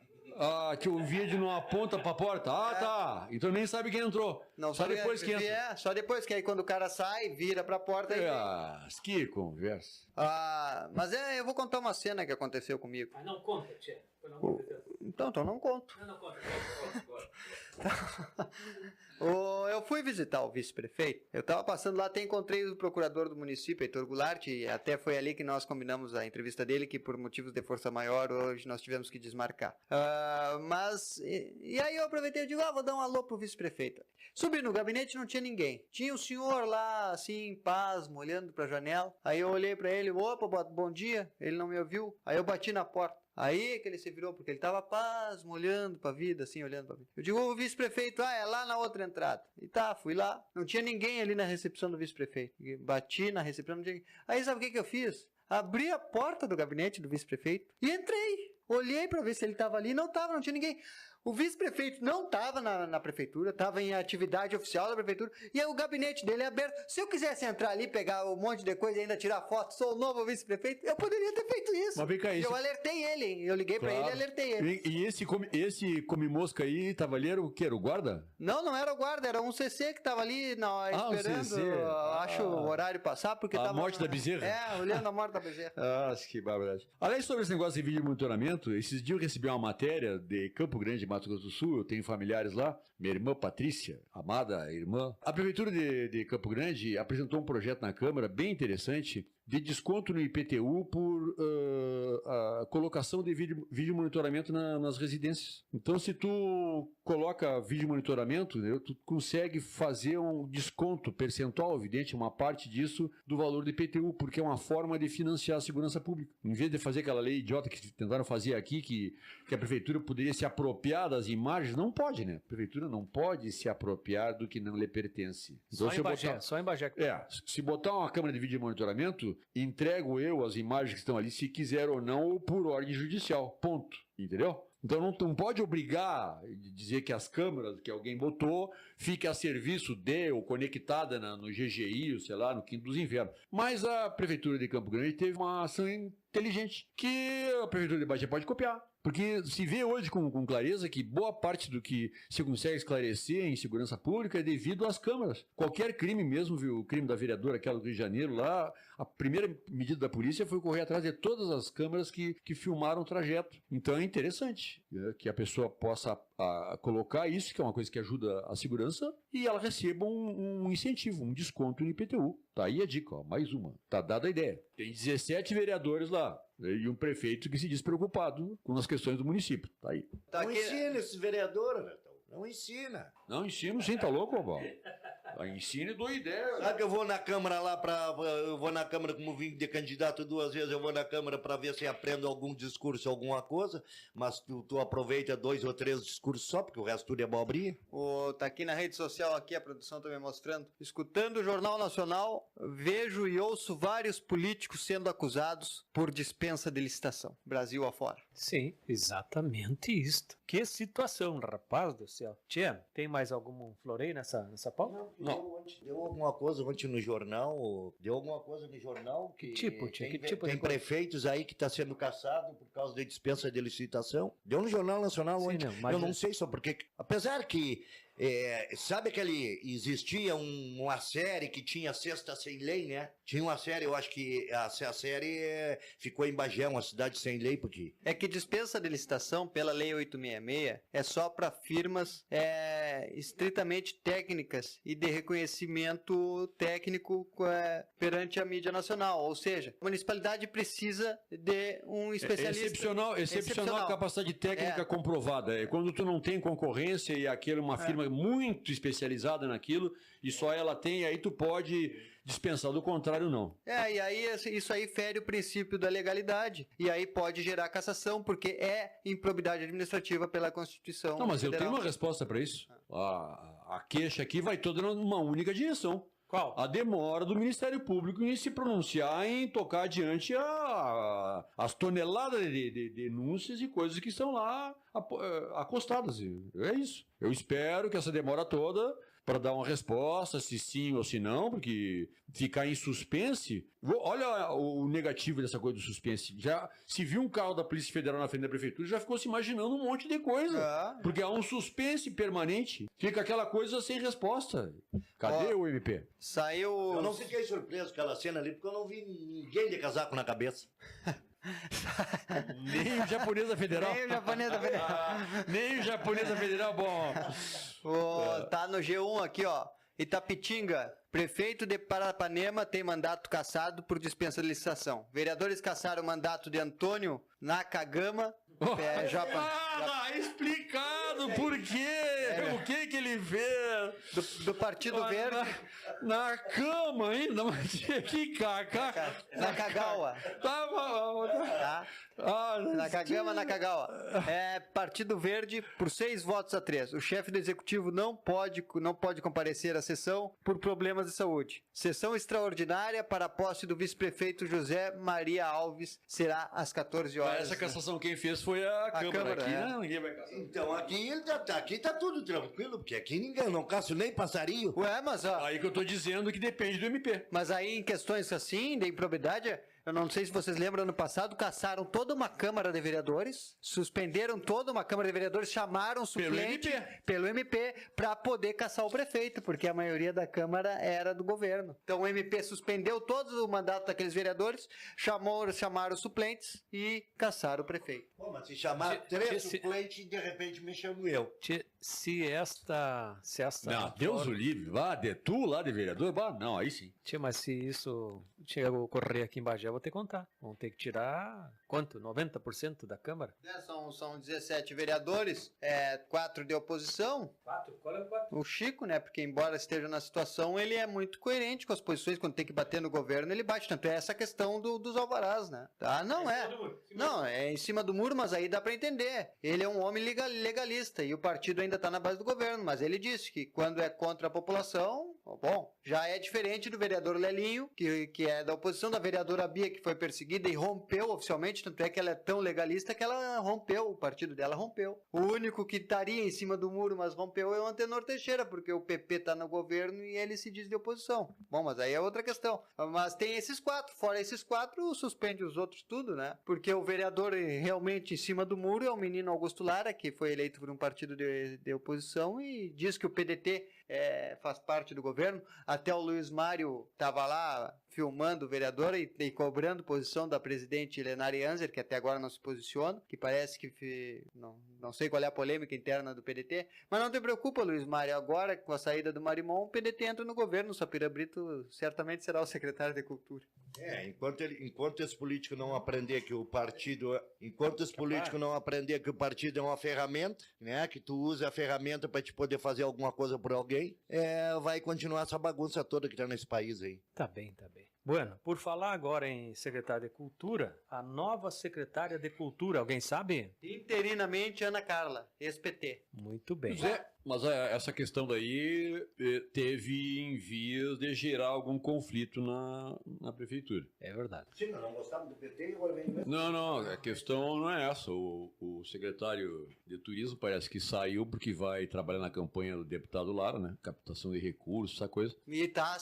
Que o vídeo não aponta pra porta. Tá. Então nem sabe quem entrou. Não, só depois que entra. Só depois, que aí quando o cara sai, vira pra porta e... Que conversa. Mas eu vou contar uma cena que aconteceu comigo. Mas não conta, tia. Então não conto. Não conta. Eu fui visitar o vice-prefeito. Eu estava passando lá, até encontrei o procurador do município, Heitor Goulart, e até foi ali que nós combinamos a entrevista dele, que por motivos de força maior, hoje nós tivemos que desmarcar. E aí eu aproveitei e digo, vou dar um alô pro vice-prefeito. Subi no gabinete, não tinha ninguém. Tinha o senhor lá, assim, em pasmo, olhando pra janela. Aí eu olhei pra ele, opa, bom dia. Ele não me ouviu. Aí eu bati na porta. Aí que ele se virou, porque ele tava pasmo, olhando pra vida, assim, olhando pra vida. Eu digo, o vice-prefeito, é lá na outra entrada. E fui lá. Não tinha ninguém ali na recepção do vice-prefeito. Bati na recepção, não tinha ninguém. Aí sabe o que eu fiz? Abri a porta do gabinete do vice-prefeito e entrei. Olhei pra ver se ele tava ali, não tinha ninguém. O vice-prefeito não estava na prefeitura, estava em atividade oficial da prefeitura, e aí o gabinete dele é aberto. Se eu quisesse entrar ali, pegar um monte de coisa e ainda tirar foto, sou o novo vice-prefeito, eu poderia ter feito isso. Mas vem cá, Eu alertei ele, eu liguei pra ele e alertei ele. E esse come-mosca aí, tava ali, era o quê? Era o guarda? Não era o guarda, era um CC que tava ali esperando, CC. Acho, o horário passar, porque A tava... morte da bezerra? É, olhando a morte da bezerra. Que barbaridade. Aliás, sobre esse negócio de vídeo monitoramento, esses dias eu recebi uma matéria de Campo Grande, Mato Grosso do Sul, eu tenho familiares lá, minha irmã Patrícia, amada irmã. A Prefeitura de Campo Grande apresentou um projeto na Câmara bem interessante de desconto no IPTU por a colocação de vídeo monitoramento nas residências. Então, se tu coloca vídeo monitoramento, né, tu consegue fazer um desconto percentual, evidente, uma parte disso do valor do IPTU, porque é uma forma de financiar a segurança pública. Em vez de fazer aquela lei idiota que tentaram fazer aqui, que a Prefeitura poderia se apropriar das imagens, não pode, né? A Prefeitura não pode se apropriar do que não lhe pertence. Então, Só em Bagé. Se botar uma câmera de vídeo monitoramento, entrego eu as imagens que estão ali, se quiser ou não, ou por ordem judicial. Ponto. Entendeu? Então não pode obrigar, dizer que as câmeras que alguém botou fiquem a serviço de ou conectada no GGI, ou sei lá, no Quinto dos Invernos. Mas a Prefeitura de Campo Grande teve uma ação inteligente que a Prefeitura de Bagé pode copiar. Porque se vê hoje com clareza que boa parte do que se consegue esclarecer em segurança pública é devido às câmeras. Qualquer crime mesmo, viu, o crime da vereadora, aquela do Rio de Janeiro, lá, a primeira medida da polícia foi correr atrás de todas as câmeras que filmaram o trajeto. Então é interessante, né, que a pessoa possa colocar isso, que é uma coisa que ajuda a segurança, e ela receba um incentivo, um desconto no IPTU. Tá aí a dica, ó, mais uma. Tá dada a ideia. Tem 17 vereadores lá. E um prefeito que se diz preocupado com as questões do município. Tá aí. Não ensina esses vereadores, Bertão. Não ensina. Não ensino sim, tá louco, Bob? Ensina e dou ideia. Sabe que eu vou na Câmara lá eu vou na Câmara como vim de candidato 2 vezes, eu vou na Câmara para ver se aprendo algum discurso, alguma coisa, mas tu aproveita 2 ou 3 discursos só, porque o resto tudo é abobrinha. Tá aqui na rede social, aqui a produção tá me mostrando. Escutando o Jornal Nacional, vejo e ouço vários políticos sendo acusados por dispensa de licitação. Brasil afora. Sim, exatamente isto. Que situação, rapaz do céu. Tia, tem mais algum floreio nessa pauta? Não. Deu alguma coisa ontem no jornal? Deu alguma coisa no jornal? Que tipo, tia? Que tipo tem de coisa? Prefeitos aí que está sendo caçado por causa de dispensa de licitação? Deu no Jornal Nacional ontem. Eu não sei só porque. Apesar que. Sabe que existia uma série que tinha Sexta Sem Lei, né? Tinha uma série, eu acho que a série ficou em Bagé, uma cidade sem lei, porque... É que dispensa de licitação pela Lei 866 é só para firmas estritamente técnicas e de reconhecimento técnico perante a mídia nacional. Ou seja, a municipalidade precisa de um especialista. Excepcional capacidade técnica comprovada. É quando tu não tem concorrência e aquilo é uma firma muito especializada naquilo e só ela tem, aí tu pode dispensar, do contrário não. E aí isso aí fere o princípio da legalidade e aí pode gerar cassação porque é improbidade administrativa pela Constituição. Não, mas federal. eu tenho uma resposta para isso. A queixa aqui vai toda numa única direção. Qual? A demora do Ministério Público em se pronunciar, em tocar adiante as toneladas de denúncias e coisas que estão lá acostadas. É isso. Eu espero que essa demora toda para dar uma resposta, se sim ou se não, porque ficar em suspense... Olha o negativo dessa coisa do suspense. Já se viu um carro da Polícia Federal na frente da Prefeitura, já ficou se imaginando um monte de coisa. Porque há um suspense permanente. Fica aquela coisa sem resposta. Cadê o MP? Saiu... Eu não fiquei surpreso com aquela cena ali, porque eu não vi ninguém de casaco na cabeça. Nem o Japonesa Federal. Nem o Japonesa Federal, bom. Tá no G1 aqui, ó. Itapitinga, prefeito de Paranapanema tem mandato cassado por dispensa de licitação. Vereadores cassaram o mandato de Antônio Nakagama. Explicado por quê? O que ele fez? Do Partido Verde. Na cama ainda, mas que caca. Nakagawa. Nakagama Nakagawa. Partido Verde por 6 votos a 3. O chefe do executivo não pode comparecer à sessão por problemas de saúde. Sessão extraordinária para a posse do vice-prefeito José Maria Alves será às 14 horas. Essa cassação quem fez foi a Câmara. Aqui não, ninguém vai caçar. Então aqui tá tudo tranquilo, porque aqui ninguém não caça nem passarinho. Ué, mas ó. Aí que eu tô dizendo que depende do MP. Mas aí em questões assim, de improbidade, eu não sei se vocês lembram, ano passado caçaram toda uma Câmara de Vereadores, suspenderam toda uma Câmara de Vereadores, chamaram suplente pelo MP para poder caçar o prefeito, porque a maioria da Câmara era do governo. Então o MP suspendeu todo o mandato daqueles vereadores, chamaram os suplentes e caçaram o prefeito. Pô, mas se chamar 3 suplentes, de repente me chamo eu. Se esta Não, Deus o livre. Vá, de tu lá de vereador? Vá, não, aí sim. Mas se isso chega a ocorrer aqui em Bagé, eu vou ter que contar. Vão ter que tirar, quanto? 90% da Câmara? São 17 vereadores, 4 de oposição. 4? Qual é o 4? O Chico, né? Porque embora esteja na situação, ele é muito coerente com as posições. Quando tem que bater no governo, ele bate. Tanto é essa questão dos alvarás, né? Tá? Não é. Não, é em cima do muro, mas aí dá pra entender. Ele é um homem legalista e o partido ainda tá na base do governo. Mas ele disse que quando é contra a população, bom, já é diferente do vereador Lelinho, que é da oposição, da vereadora Bia, que foi perseguida e rompeu oficialmente. Tanto é que ela é tão legalista que ela rompeu, o partido dela rompeu. O único que estaria em cima do muro, mas rompeu, é o Antenor Teixeira, porque o PP tá no governo e ele se diz de oposição. Bom, mas aí é outra questão. Mas tem esses 4. Fora esses 4, suspende os outros tudo, né? Porque o vereador realmente em cima do muro é o menino Augusto Lara, que foi eleito por um partido de oposição e diz que o PDT faz parte do governo. Até o Luiz Mário estava lá filmando o vereador e cobrando posição da presidente Lenari Anzer, que até agora não se posiciona, que parece que não sei qual é a polêmica interna do PDT, mas não te preocupa, Luiz Mário, agora com a saída do Marimon, o PDT entra no governo, o Sapira Brito certamente será o secretário de Cultura. Enquanto esse político não aprender que o partido é uma ferramenta, né, que tu usa a ferramenta para te poder fazer alguma coisa por alguém, vai continuar essa bagunça toda que tá nesse país aí. Tá bem. Bueno, por falar agora em secretária de Cultura, a nova secretária de Cultura, alguém sabe? Interinamente, Ana Carla, ex-PT. Muito bem. Mas essa questão daí teve em vias de gerar algum conflito na prefeitura. É verdade. Sim, nós não gostamos do PT e agora vem... Não, a questão não é essa. O secretário de Turismo parece que saiu porque vai trabalhar na campanha do deputado Lara, né? Captação de recursos, essa coisa. E tá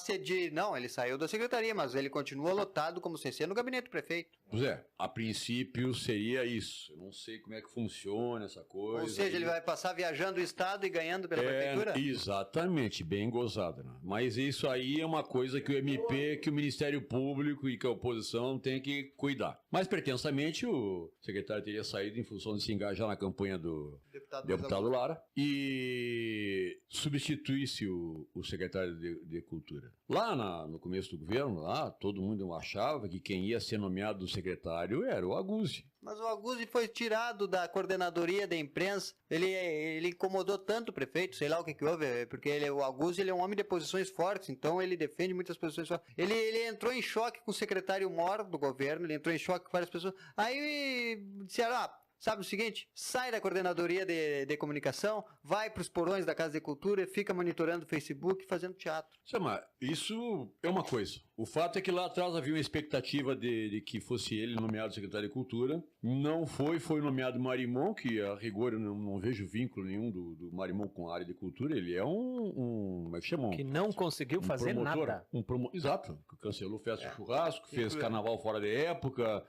Não, ele saiu da secretaria, mas ele continua lotado como CC no gabinete do prefeito. Pois a princípio seria isso. Eu não sei como é que funciona essa coisa. Ou seja, ele vai passar viajando o estado e ganhando pela prefeitura? Exatamente, bem gozado, né? Mas isso aí é uma coisa que o MP, que o Ministério Público e que a oposição tem que cuidar. Mas pretensamente o secretário teria saído em função de se engajar na campanha do deputado Lara e substituísse o secretário de Cultura. Lá no começo do governo, todo mundo achava que quem ia ser nomeado secretário era o Aguzzi. Mas o Aguzzi foi tirado da coordenadoria da imprensa. Ele incomodou tanto o prefeito, sei lá o que houve, porque o Aguzzi ele é um homem de posições fortes, então ele defende muitas posições fortes. Ele entrou em choque com o secretário Moro do governo, ele entrou em choque com várias pessoas. Aí disseram, sabe o seguinte? Sai da coordenadoria de comunicação, vai para os porões da Casa de Cultura e fica monitorando o Facebook, fazendo teatro. Mas isso é uma coisa. O fato é que lá atrás havia uma expectativa de que fosse ele nomeado secretário de Cultura. Não foi nomeado Marimon, que a rigor eu não vejo vínculo nenhum do Marimon com a área de cultura. Ele é como é que chamam? Que não conseguiu fazer promotor, nada. Exato. Cancelou festa de churrasco, fez carnaval fora de época,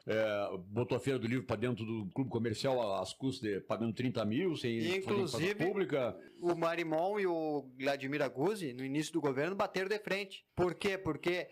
botou a Feira do Livro para dentro do clube comercial às custas pagando 30 mil, sem inclusive pública. O Marimon e o Vladimir Aguzzi, no início do governo, bateram de frente. Por quê? Porque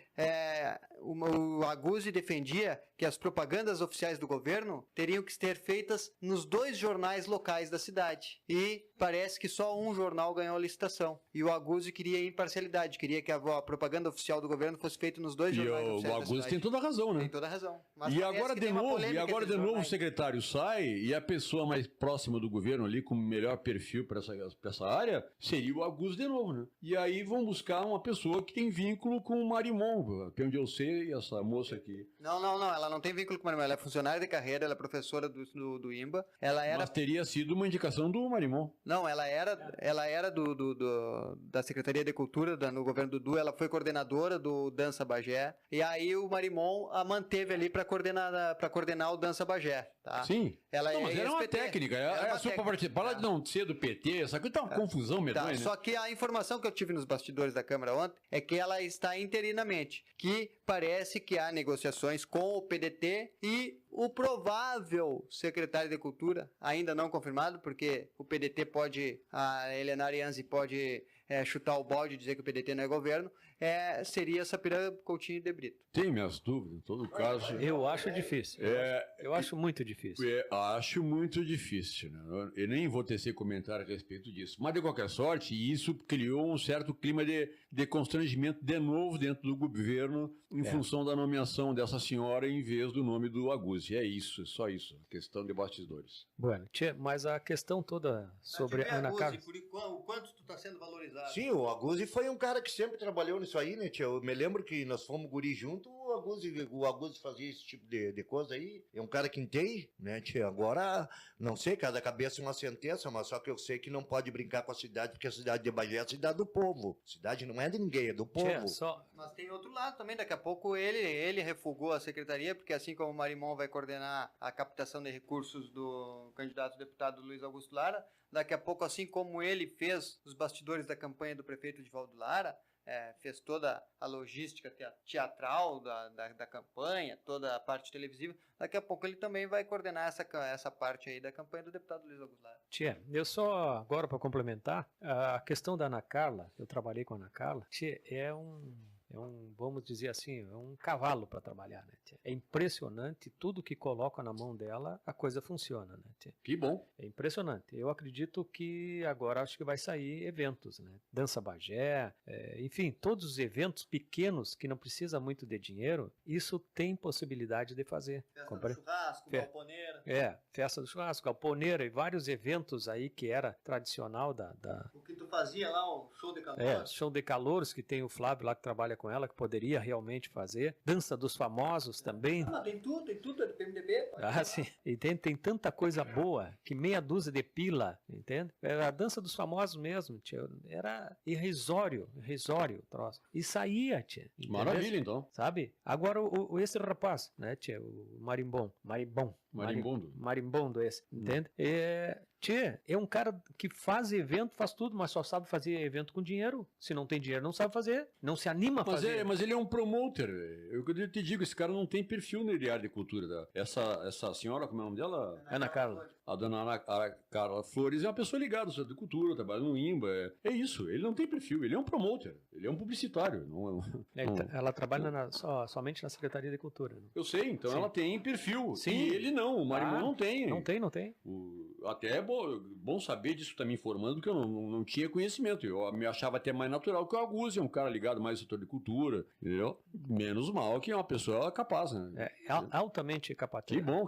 o Aguzzi defendia que as propagandas oficiais do governo teriam que ser feitas nos 2 jornais locais da cidade. E parece que só um jornal ganhou a licitação. E o Aguzzi queria imparcialidade, queria que a propaganda oficial do governo fosse feita nos 2 jornais oficiais da cidade. E o Aguzzi tem toda a razão, né? Tem toda a razão. Mas E agora de novo o secretário sai e a pessoa mais próxima do governo ali com o melhor perfil para essa área seria o Aguzzi de novo, né? E aí vão buscar uma pessoa que tem vínculo com o Marimon, Não, até onde eu sei, essa moça aqui. Não, ela não tem vínculo com o Marimon, ela é funcionária de carreira, ela é professora do IMBA, ela era... Mas teria sido uma indicação do Marimon. Não, ela era da Secretaria de Cultura no governo do Dudu, ela foi coordenadora do Dança Bagé, e aí o Marimon a manteve ali para coordenar o Dança Bagé, tá? Sim. Ela não, mas era uma técnica, era só para participar de não ser do PT, essa coisa tá uma confusão medonha, né? Só que a informação que eu tive nos bastidores da Câmara ontem é que ela está interinamente, que parece que há negociações com o PDT e o provável secretário de Cultura, ainda não confirmado, porque o PDT a Helena Arianzi pode chutar o balde e dizer que o PDT não é governo, seria Sapiranga Coutinho de Brito. Tem minhas dúvidas, em todo caso. Eu acho difícil. Eu acho muito difícil. Acho muito difícil, né? Eu nem vou tecer comentário a respeito disso. Mas, de qualquer sorte, isso criou um certo clima de constrangimento de novo dentro do governo em função da nomeação dessa senhora em vez do nome do Aguzzi. É isso, só isso. Questão de bastidores. Bueno, mas a questão toda sobre Ana Carla... O quanto tu está sendo valorizado? Sim, o Aguzzi foi um cara que sempre trabalhou nisso aí, né, tia? Eu me lembro que nós fomos guri junto, o Aguzzi fazia esse tipo de coisa aí. É um cara que entende, né, tia? Agora, não sei, cada cabeça é uma sentença, mas só que eu sei que não pode brincar com a cidade, porque a cidade de Bagé é a cidade do povo. A cidade não é de ninguém, é do povo. Tia, Mas tem outro lado também, daqui a pouco ele refugou a secretaria, porque assim como o Marimon vai coordenar a captação de recursos do candidato deputado Luiz Augusto Lara, daqui a pouco, assim como ele fez os bastidores da campanha do prefeito Edivaldo Lara, fez toda a logística teatral da campanha, toda a parte televisiva, daqui a pouco ele também vai coordenar essa parte aí da campanha do deputado Luiz Augusto Lara. Tia, eu só, agora para complementar, a questão da Ana Carla, eu trabalhei com a Ana Carla, tia, vamos dizer assim, é um cavalo para trabalhar, né, tia? É impressionante, tudo que coloca na mão dela, a coisa funciona, né, tia? Que bom. É impressionante. Eu acredito que agora acho que vai sair eventos, né? Dança Bagé, enfim, todos os eventos pequenos que não precisa muito de dinheiro, isso tem possibilidade de fazer. Festa do churrasco, galponeira. Festa do churrasco, galponeira e vários eventos aí que era tradicional O que tu fazia lá, o show de calouros? Show de calouros, que tem o Flávio lá que trabalha com ela, que poderia realmente fazer. Dança dos famosos também. Tem tudo, é do PMDB. Sim. Entende? Tem tanta coisa boa que meia dúzia de pila, entende? Era a dança dos famosos mesmo, tia. Era irrisório o troço. E saía, tia. Entendeu? Maravilha, então. Sabe? Agora esse rapaz, né, tia? O Marimbondo esse, entende? Tchê, é um cara que faz evento, faz tudo, mas só sabe fazer evento com dinheiro. Se não tem dinheiro, não sabe fazer. Não se anima a fazer. Mas ele é um promoter. Eu te digo, esse cara não tem perfil na área de cultura. Essa senhora, como é o nome dela? Ana Carla. A dona Ana Carla Flores é uma pessoa ligada ao setor de cultura, trabalha no IMBA. É isso, ele não tem perfil, ele é um promoter, ele é um publicitário. Ela trabalha somente na Secretaria de Cultura. Né? Eu sei, então ela tem perfil. Sim. E ele não, o Marimon não tem. Não tem. Até é bom saber disso, tá me informando, que eu não tinha conhecimento. Eu me achava até mais natural que o Aguzzi, é um cara ligado mais ao setor de cultura, entendeu? Menos mal que é uma pessoa capaz, né? Altamente capaz. Que bom.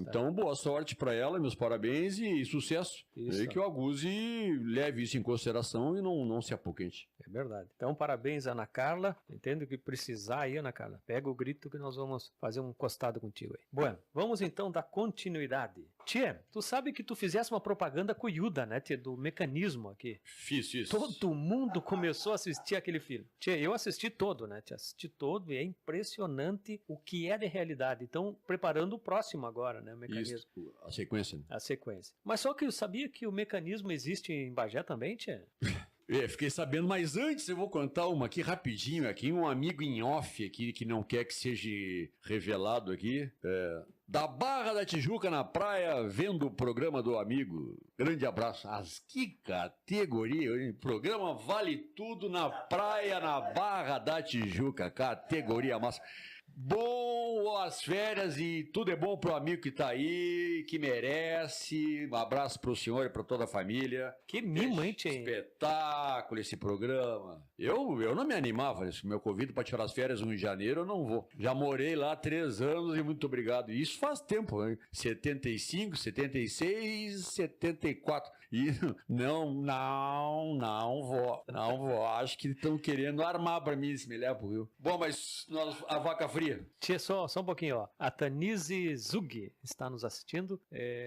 Então, boa sorte para ela, meus parabéns e sucesso. E que o Aguzzi leve isso em consideração e não se apoquente. É verdade. Então, parabéns, Ana Carla. Entendo que precisar aí, Ana Carla. Pega o grito que nós vamos fazer um costado contigo aí. Bueno, vamos então dar continuidade. Tia, tu sabe que tu fizesse uma propaganda com o Yuda, né, tia, do mecanismo aqui. Fiz isso. Todo mundo começou a assistir aquele filme. Tia, eu assisti todo, né, tia? Assisti todo e é impressionante o que é de realidade. Então, preparando o próximo agora, né, o mecanismo. Isso, a sequência. Né? A sequência. Mas só que eu sabia que o mecanismo existe em Bagé também, tia? Fiquei sabendo, mas antes eu vou contar uma aqui rapidinho, aqui um amigo em off aqui, que não quer que seja revelado aqui, da Barra da Tijuca na praia, vendo o programa do amigo. Grande abraço. Que categoria, hein? Programa Vale Tudo na praia, na Barra da Tijuca, categoria massa. Boas férias e tudo é bom pro amigo que tá aí, que merece. Um abraço pro senhor e pra toda a família. Que mimo, hein, tchê? Espetáculo esse programa. Eu não me animava, se meu convite para tirar as férias no Rio de Janeiro, eu não vou. Já morei lá 3 anos e muito obrigado. E isso faz tempo, hein? 75, 76, 74. E não vou. Acho que estão querendo armar para mim se me leva pro Rio. Bom, mas a vaca fria. Tchê, só um pouquinho, ó. A Tanise Zug está nos assistindo.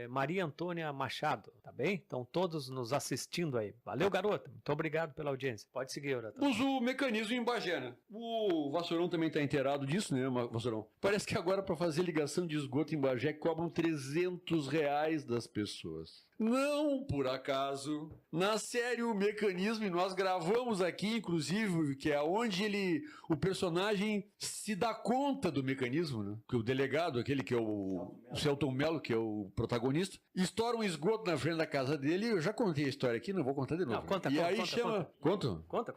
Maria Antônia Machado, tá bem? Estão todos nos assistindo aí. Valeu, garota. Muito obrigado pela audiência. Pode seguir, Eurata. Usa o mecanismo em Bagé, né? O Vassourão também está inteirado disso, né, Vassourão? Parece que agora para fazer ligação de esgoto em Bagé cobram R$300 das pessoas. Não, por acaso. Na série O Mecanismo, e nós gravamos aqui, inclusive, que é onde o personagem se dá conta do mecanismo, né? Que o delegado, aquele que é o Celton Mello, que é o protagonista, estoura um esgoto na frente da casa dele. Eu já contei a história aqui, não vou contar de novo. Não, conta, e conta, aí conta, chama... Conta? Conta.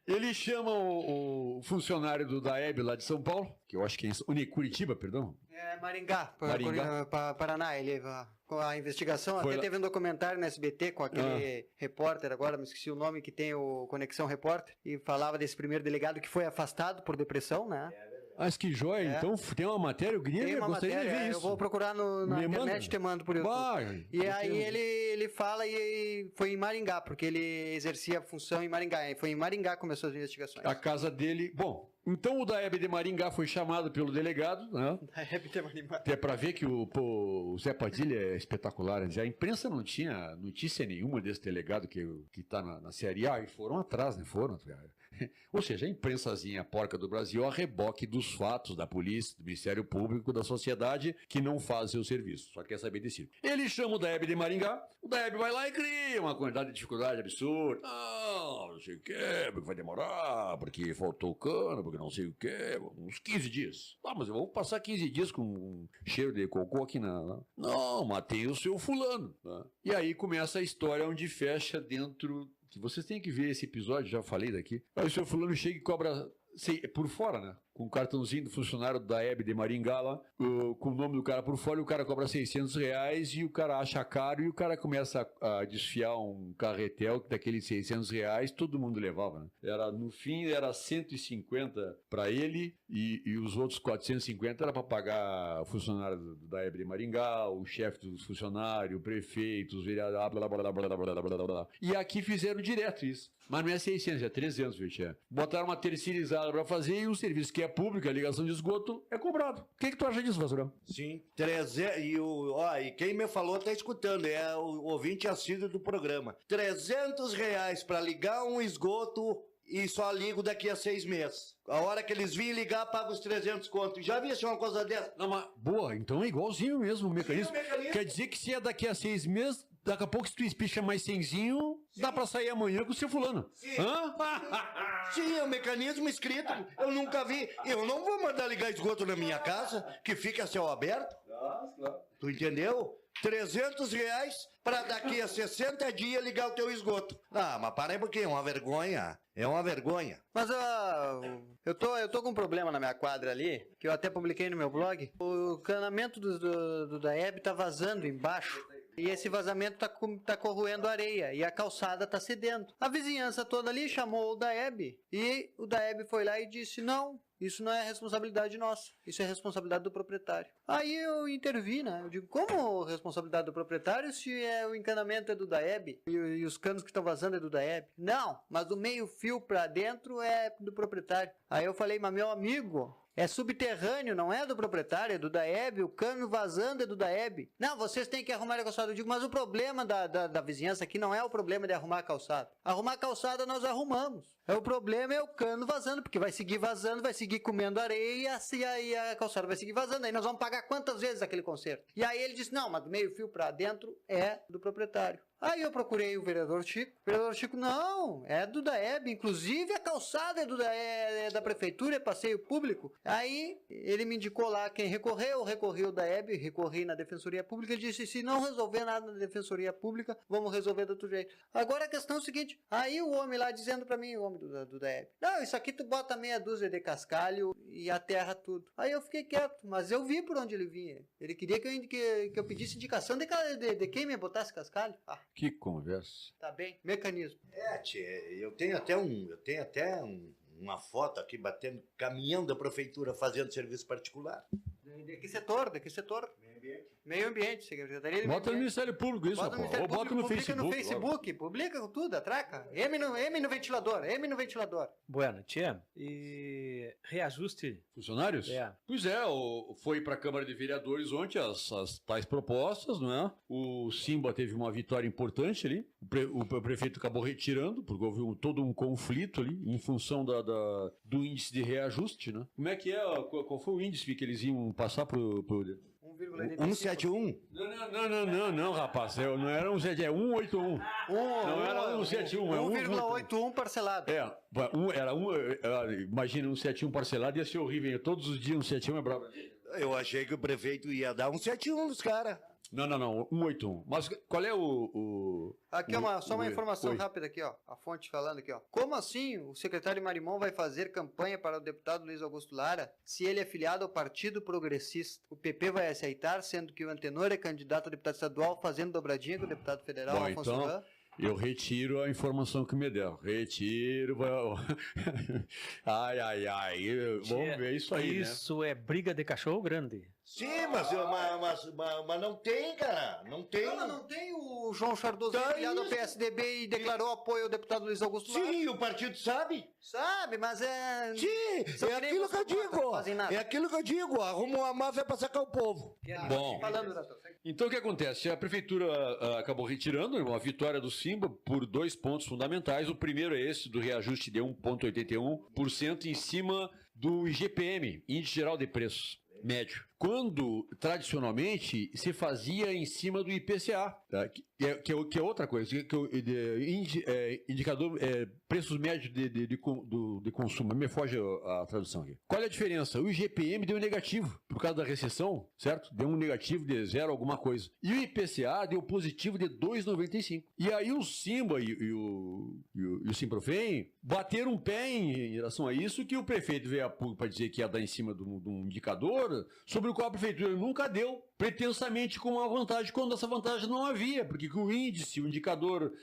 Ele chama o funcionário do DAEB lá de São Paulo, que eu acho que é Curitiba, perdão. Maringá, Maringá. Paraná. Ele, com a investigação, Foi até lá. teve um documentário no SBT com aquele repórter, agora me esqueci o nome, que tem o Conexão Repórter, e falava desse primeiro delegado que foi afastado por depressão, né? Mas que joia, então tem uma matéria, eu Tem uma gostaria matéria, de ver isso. eu vou procurar na Me internet manda. e te mando por YouTube. Bah, E eu aí quero. ele fala e foi em Maringá, porque ele exercia a função em Maringá. E foi em Maringá que começou as investigações. A casa dele... Bom, então o DAEB de Maringá foi chamado pelo delegado, né? Até para ver que o Zé Padilha é espetacular. A imprensa não tinha notícia nenhuma desse delegado que tá na Série A, e foram atrás, né? Ou seja, a imprensazinha porca do Brasil a reboque dos fatos da polícia, do Ministério Público, da sociedade que não faz seu serviço, só quer saber de si. Ele chama o DAEB de Maringá, o DAEB vai lá e cria uma quantidade de dificuldade absurda. Não sei o que, porque vai demorar, porque faltou cano, porque não sei o que, uns 15 dias. Mas eu vou passar 15 dias com um cheiro de cocô aqui na... Não, matei o seu fulano. Né? E aí começa a história onde fecha dentro... que vocês têm que ver esse episódio, já falei daqui. Aí o seu fulano chega e cobra por fora, né? Com um cartãozinho do funcionário da EB de Maringá lá, com o nome do cara por fora, e o cara cobra R$600 e o cara acha caro e o cara começa a desfiar um carretel daqueles R$600, todo mundo levava, né? No fim era 150 para ele e os outros 450 era para pagar o funcionário da EB de Maringá, o chefe dos funcionários, o prefeito, os vereadores, blá, blá, blá, blá, blá, blá, blá, blá. E aqui fizeram direto isso. Mas não é 600, é 300, viu, tia? Botaram uma terceirizada para fazer e um serviço que é público, a ligação de esgoto, é cobrado. O que tu acha disso, Vassourão? Sim. 300, e quem me falou tá escutando, é o ouvinte assíduo do programa. R$300 para ligar um esgoto e só ligo daqui a 6 meses. A hora que eles virem ligar, paga os 300 conto. Já vi assim uma coisa dessa? Não, mas boa, então é igualzinho mesmo o mecanismo. Sim, o mecanismo. Quer dizer que se é daqui a 6 meses, daqui a pouco se tu espicha mais 100zinho, dá pra sair amanhã com o seu fulano. Sim. Hã? Sim, é um mecanismo escrito. Eu nunca vi. Eu não vou mandar ligar esgoto na minha casa, que fica a céu aberto. Claro. Tu entendeu? R$300 para daqui a 60 dias ligar o teu esgoto. Mas para aí porque é uma vergonha. É uma vergonha. Mas eu tô com um problema na minha quadra ali, que eu até publiquei no meu blog. O canamento do DAEB tá vazando embaixo. E esse vazamento tá corroendo a areia e a calçada tá cedendo. A vizinhança toda ali chamou o DAEB e o DAEB foi lá e disse: não, isso não é responsabilidade nossa, isso é responsabilidade do proprietário. Aí eu intervi, né? Eu digo: como responsabilidade do proprietário se o encanamento é do DAEB e os canos que estão vazando é do DAEB? Não, mas o meio fio pra dentro é do proprietário. Aí eu falei: mas meu amigo, é subterrâneo, não é do proprietário, é do DAEB, o cano vazando é do DAEB. Não, vocês têm que arrumar a calçada. Eu digo: mas o problema da vizinhança aqui não é o problema de arrumar a calçada. Arrumar a calçada nós arrumamos. O problema é o cano vazando, porque vai seguir vazando, vai seguir comendo areia e a calçada vai seguir vazando. Aí nós vamos pagar quantas vezes aquele conserto? E aí ele disse: não, mas do meio fio pra dentro é do proprietário. Aí eu procurei o vereador Chico. O vereador Chico, não, é do DAEB. Inclusive a calçada é da prefeitura, é passeio público. Aí ele me indicou lá quem recorreu, recorri ao DAEB, recorri na Defensoria Pública. Ele disse, se não resolver nada na Defensoria Pública, vamos resolver do outro jeito. Agora a questão é o seguinte, aí o homem lá dizendo pra mim, o homem do DAEB, não, isso aqui tu bota meia dúzia de cascalho e aterra tudo. Aí eu fiquei quieto, mas eu vi por onde ele vinha. Ele queria que eu pedisse indicação de quem me botasse cascalho. Ah, Que conversa. tá bem, mecanismo. Tchê, eu tenho até uma foto aqui batendo, caminhão da prefeitura fazendo serviço particular. De que setor? Meio ambiente, Secretaria de Meio Bota no Ambiente. Ministério Público isso, Bota pô. no Ministério Ou bota Público, no publica Facebook. no Facebook, publica com tudo, atraca. M no ventilador, M no ventilador. Bueno, tia, e reajuste. Funcionários? É. Pois é, foi para a Câmara de Vereadores ontem as tais propostas, não é? O Simba teve uma vitória importante ali. O prefeito acabou retirando, porque houve todo um conflito ali, em função do índice de reajuste, né? Como é que é? Qual foi o índice que eles iam passar pro 171? Não, rapaz. Não era 171, é 181. Não era 171, é 1,81 parcelado. Imagina 171 parcelado, ia ser horrível. Todos os dias 171 é brabo. Eu achei que o prefeito ia dar 171 nos caras. Não, 181. Mas qual é o... Aqui só uma informação rápida aqui, ó. A fonte falando aqui, ó. Como assim o secretário Marimon vai fazer campanha para o deputado Luiz Augusto Lara se ele é filiado ao Partido Progressista? O PP vai aceitar, sendo que o Antenor é candidato a deputado estadual fazendo dobradinha com o deputado federal Bom, Afonso então, Ram. eu retiro a informação que me deram. Retiro. Ai. Vamos ver isso aí, Isso é briga de cachorro grande. Sim, mas não tem, cara. Não tem. Não tem o João Chardoso Tá filiado ao isso. PSDB e declarou apoio ao deputado Luiz Augusto Lara? Sim, o partido sabe. Sabe, mas é... Sim, São é que nem aquilo que eu você bota, não digo. fazem nada. É aquilo que eu digo. Arruma uma máfia pra sacar o povo. Bom. Falando, doutor. Então o que acontece? A prefeitura acabou retirando uma vitória do Simba por 2 pontos fundamentais. O primeiro é esse do reajuste de 1,81% em cima do IGPM, Índice Geral de Preços Médio. Quando, tradicionalmente, se fazia em cima do IPCA, tá? que é outra coisa, indicador, preços médios de consumo. Me foge a tradução aqui. Qual é a diferença? O IGPM deu negativo, por causa da recessão, certo? Deu um negativo de 0 alguma coisa. E o IPCA deu positivo de 2,95. E aí o Simba e o Simprofem bateram um pé em relação a isso, que o prefeito veio a público para dizer que ia dar em cima de um indicador sobre o qual a prefeitura nunca deu, pretensamente com uma vantagem, quando essa vantagem não havia, porque o índice, o indicador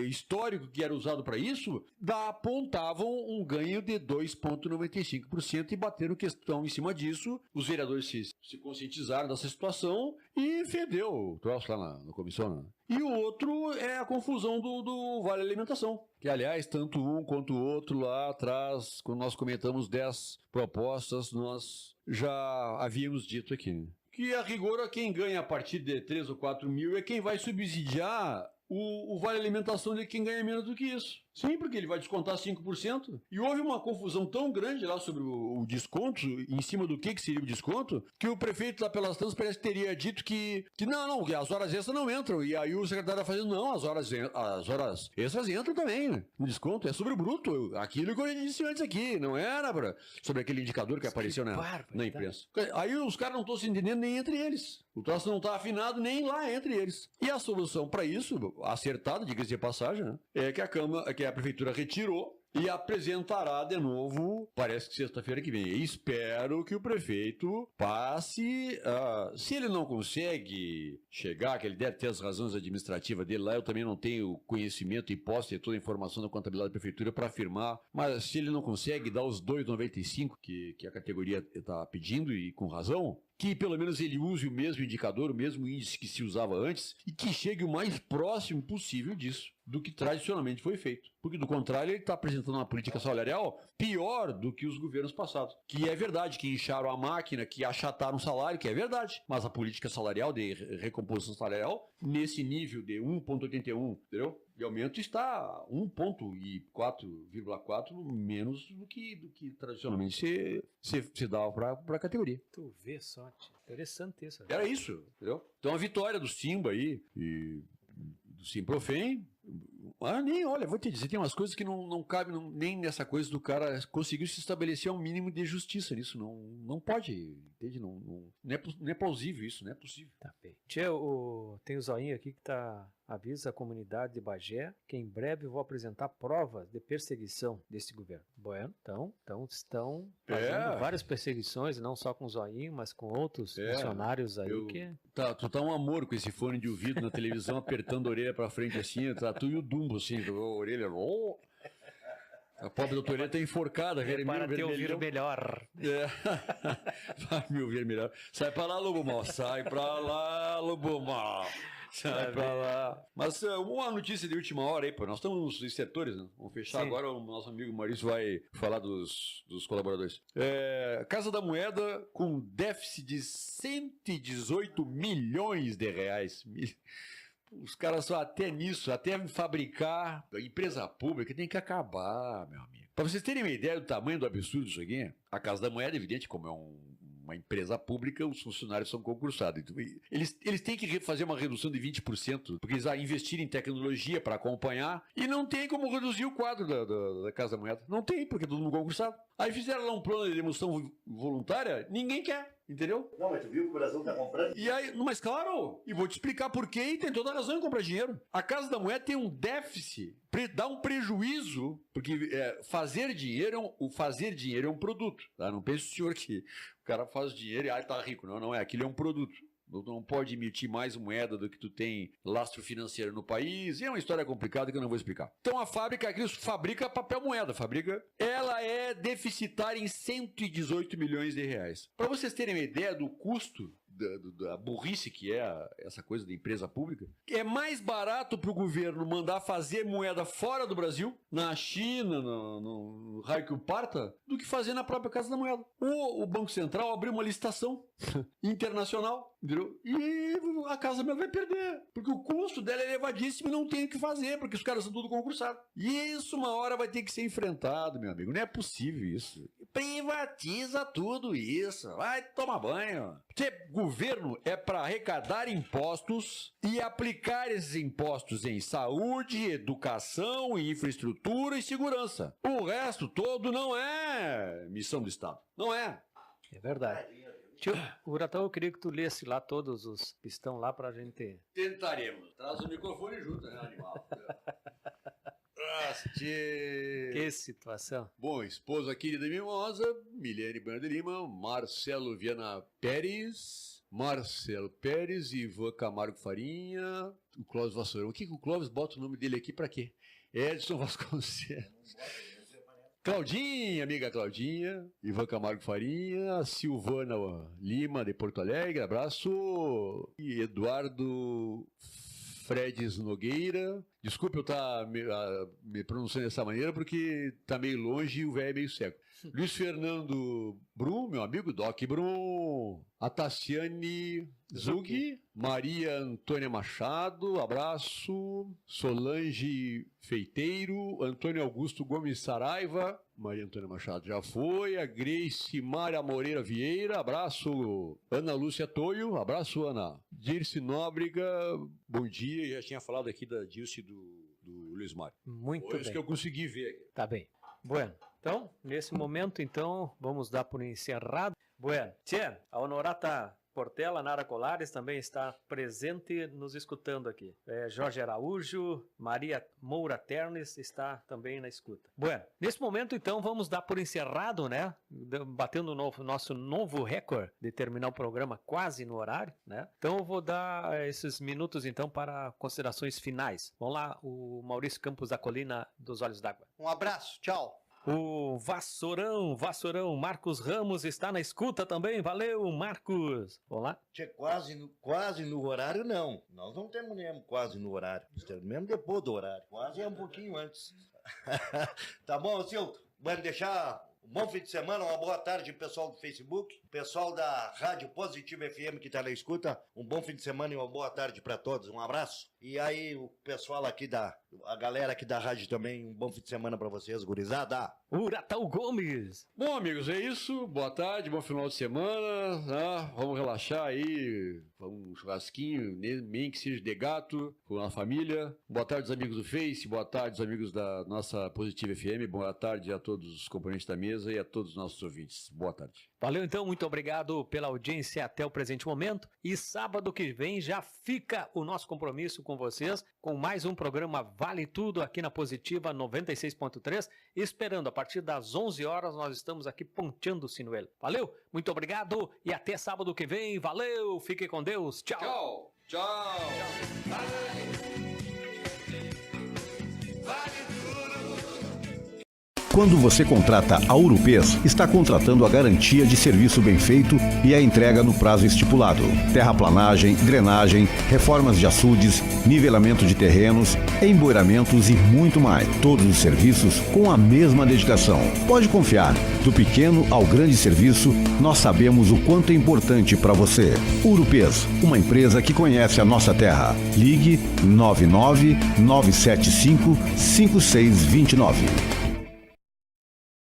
histórico que era usado para isso, apontavam um ganho de 2,95% e bateram questão em cima disso. Os vereadores se conscientizaram dessa situação e fedeu o troço lá na comissão, né? E o outro é a confusão do Vale Alimentação, que, aliás, tanto um quanto o outro lá atrás, quando nós comentamos 10 propostas, nós já havíamos dito aqui, né? Que, a rigor, quem ganha a partir de 3 ou 4 mil é quem vai subsidiar o Vale Alimentação de quem ganha menos do que isso. Sim, porque ele vai descontar 5%. E houve uma confusão tão grande lá sobre o desconto, em cima do que seria o desconto, que o prefeito lá pelas tantas parece que teria dito que não, que as horas extras não entram. E aí o secretário está fazendo, não, as horas extras entram também, né? O desconto é sobre o bruto. Aquilo que eu disse antes aqui, não era sobre aquele indicador que apareceu na imprensa. Aí os caras não estão se entendendo nem entre eles. O troço não está afinado nem lá entre eles. E a solução para isso, acertada, diga-se de passagem, né, é que a prefeitura retirou e apresentará de novo, parece que sexta-feira que vem. E espero que o prefeito passe, se ele não consegue chegar, que ele deve ter as razões administrativas dele lá, eu também não tenho conhecimento e posso ter toda a informação da contabilidade da prefeitura para afirmar, mas se ele não consegue dar os 2,95 que a categoria está pedindo, e com razão, que pelo menos ele use o mesmo indicador, o mesmo índice que se usava antes, e que chegue o mais próximo possível disso, do que tradicionalmente foi feito. Porque, do contrário, ele está apresentando uma política salarial pior do que os governos passados. Que é verdade, que incharam a máquina, que achataram o salário, que é verdade. Mas a política salarial, de recomposição salarial, nesse nível de 1,81, entendeu? De aumento está 1,4 menos do que tradicionalmente se dava para a categoria. Tu vê só, interessante isso. Era isso, entendeu? Então a vitória do Simba aí, e do Simprofem. Olha, vou te dizer, tem umas coisas que não cabem nem nessa coisa do cara conseguir se estabelecer um mínimo de justiça nisso. Não pode, entende? Não é plausível isso, não é possível. Tá bem. Tchê, tem o zoinho aqui que avisa a comunidade de Bagé que em breve vou apresentar provas de perseguição desse governo. Bueno, então estão fazendo várias perseguições, não só com o zoinho, mas com outros funcionários aí Tu tá um amor com esse fone de ouvido na televisão, apertando a orelha pra frente assim, tá tu e o Dumbo assim, a orelha... A pobre doutora tá enforcada, para te ouvir melhor. Vai me ouvir melhor. Sai pra lá, lobo mal. Sai pra lá, lobo mal. Sai pra lá. Mas uma notícia de última hora aí, pô. Nós estamos nos setores, né? Vamos fechar agora. O nosso amigo Maurício vai falar dos colaboradores. Casa da Moeda com déficit de 118 milhões de reais. Os caras só até nisso, até fabricar empresa pública tem que acabar, meu amigo. Para vocês terem uma ideia do tamanho do absurdo disso aqui, a Casa da Moeda, evidente, como é uma empresa pública, os funcionários são concursados. Então, eles têm que fazer uma redução de 20%, porque eles investirem em tecnologia para acompanhar, e não tem como reduzir o quadro da Casa da Moeda. Não tem, porque é todo mundo concursado. Aí fizeram lá um plano de demissão voluntária, ninguém quer. Entendeu? Não, mas tu viu que o Brasil tá comprando? E aí, mas claro, e vou te explicar por quê, e tem toda a razão em comprar dinheiro. A Casa da Moeda tem um déficit, dá um prejuízo, porque fazer dinheiro é um produto. Tá? Não pense o senhor que o cara faz dinheiro e tá rico. Não é. Aquilo é um produto. Tu não pode emitir mais moeda do que tu tem lastro financeiro no país. E é uma história complicada que eu não vou explicar. Então a fábrica aqui fabrica papel moeda. Ela é deficitária em 118 milhões de reais. Para vocês terem uma ideia do custo da burrice que é essa coisa da empresa pública, é mais barato para o governo mandar fazer moeda fora do Brasil, na China, no raio que o parta, do que fazer na própria Casa da Moeda. O Banco Central abriu uma licitação internacional, entendeu? E a Casa da Moeda vai perder, porque o custo dela é elevadíssimo e não tem o que fazer, porque os caras são tudo concursados. E isso uma hora vai ter que ser enfrentado, meu amigo. Não é possível isso. Privatiza tudo isso. Vai tomar banho. Governo é para arrecadar impostos e aplicar esses impostos em saúde, educação, infraestrutura e segurança. O resto todo não é missão do Estado. Não é. É verdade. Tio, Uratão, eu queria que tu lesse lá todos os que estão lá pra gente... Tentaremos. Traz o microfone junto, né, animal? Que situação. Bom, esposa querida mimosa, Milene Bueno de Lima, Marcelo Viana Pérez, Ivan Camargo Farinha, o Clóvis Vassourão. O que o Clóvis bota o nome dele aqui pra quê? Edson Vasconcelos. Claudinha, amiga Claudinha, Ivan Camargo Farinha, Silvana Lima de Porto Alegre, abraço. E Eduardo Fredes Nogueira. Desculpe eu estar me pronunciando dessa maneira, porque tá meio longe e o velho é meio cego. Luiz Fernando Brum, meu amigo Doc Brum. A Tassiane Zug. Maria Antônia Machado, abraço. Solange Feiteiro. Antônio Augusto Gomes Saraiva. Maria Antônia Machado já foi. A Grace Maria Moreira Vieira, abraço. Ana Lúcia Toio, abraço, Ana. Dirce Nóbrega, bom dia. Já tinha falado aqui da Dirce do Luiz Mário. Muito Foi bem. isso que eu consegui ver aqui. Tá bem. Bueno, então, nesse momento, então, vamos dar por encerrado. Bueno, tchê, a Honorata Portela, Nara Colares, também está presente nos escutando aqui. Jorge Araújo, Maria Moura Ternes está também na escuta. Bueno, nesse momento, então, vamos dar por encerrado, né? Batendo o nosso novo recorde de terminar o programa quase no horário, né? Então, eu vou dar esses minutos, então, para considerações finais. Vamos lá, o Maurício Campos da Colina dos Olhos d'Água. Um abraço, tchau. O Vassourão, Marcos Ramos está na escuta também. Valeu, Marcos. Vamos lá? Tchê, quase no horário, não. Nós não temos mesmo quase no horário. Nós temos mesmo depois do horário. Quase é um pouquinho antes. Tá bom, Silton? Vamos deixar um bom fim de semana, uma boa tarde, pessoal do Facebook, pessoal da Rádio Positivo FM que está na escuta. Um bom fim de semana e uma boa tarde para todos. Um abraço. E aí, o pessoal aqui a galera aqui da rádio também, um bom fim de semana pra vocês, gurizada. Uratão Gomes. Bom, amigos, é isso. Boa tarde, bom final de semana. Né? Vamos relaxar aí. Um churrasquinho, nem que seja de gato, com a família. Boa tarde, os amigos do Face. Boa tarde, os amigos da nossa Positiva FM. Boa tarde a todos os componentes da mesa e a todos os nossos ouvintes. Boa tarde. Valeu, então. Muito obrigado pela audiência até o presente momento. E sábado que vem já fica o nosso compromisso com vocês, com mais um programa Vale Tudo aqui na Positiva 96.3. Esperando, a partir das 11 horas, nós estamos aqui ponteando o sinuelo. Valeu, muito obrigado e até sábado que vem. Valeu, fique com Deus. Tchau. Tchau. Tchau. Quando você contrata a Urupês, está contratando a garantia de serviço bem feito e a entrega no prazo estipulado. Terraplanagem, drenagem, reformas de açudes, nivelamento de terrenos, emboiramentos e muito mais. Todos os serviços com a mesma dedicação. Pode confiar. Do pequeno ao grande serviço, nós sabemos o quanto é importante para você. Urupês, uma empresa que conhece a nossa terra. Ligue 99 975 5629.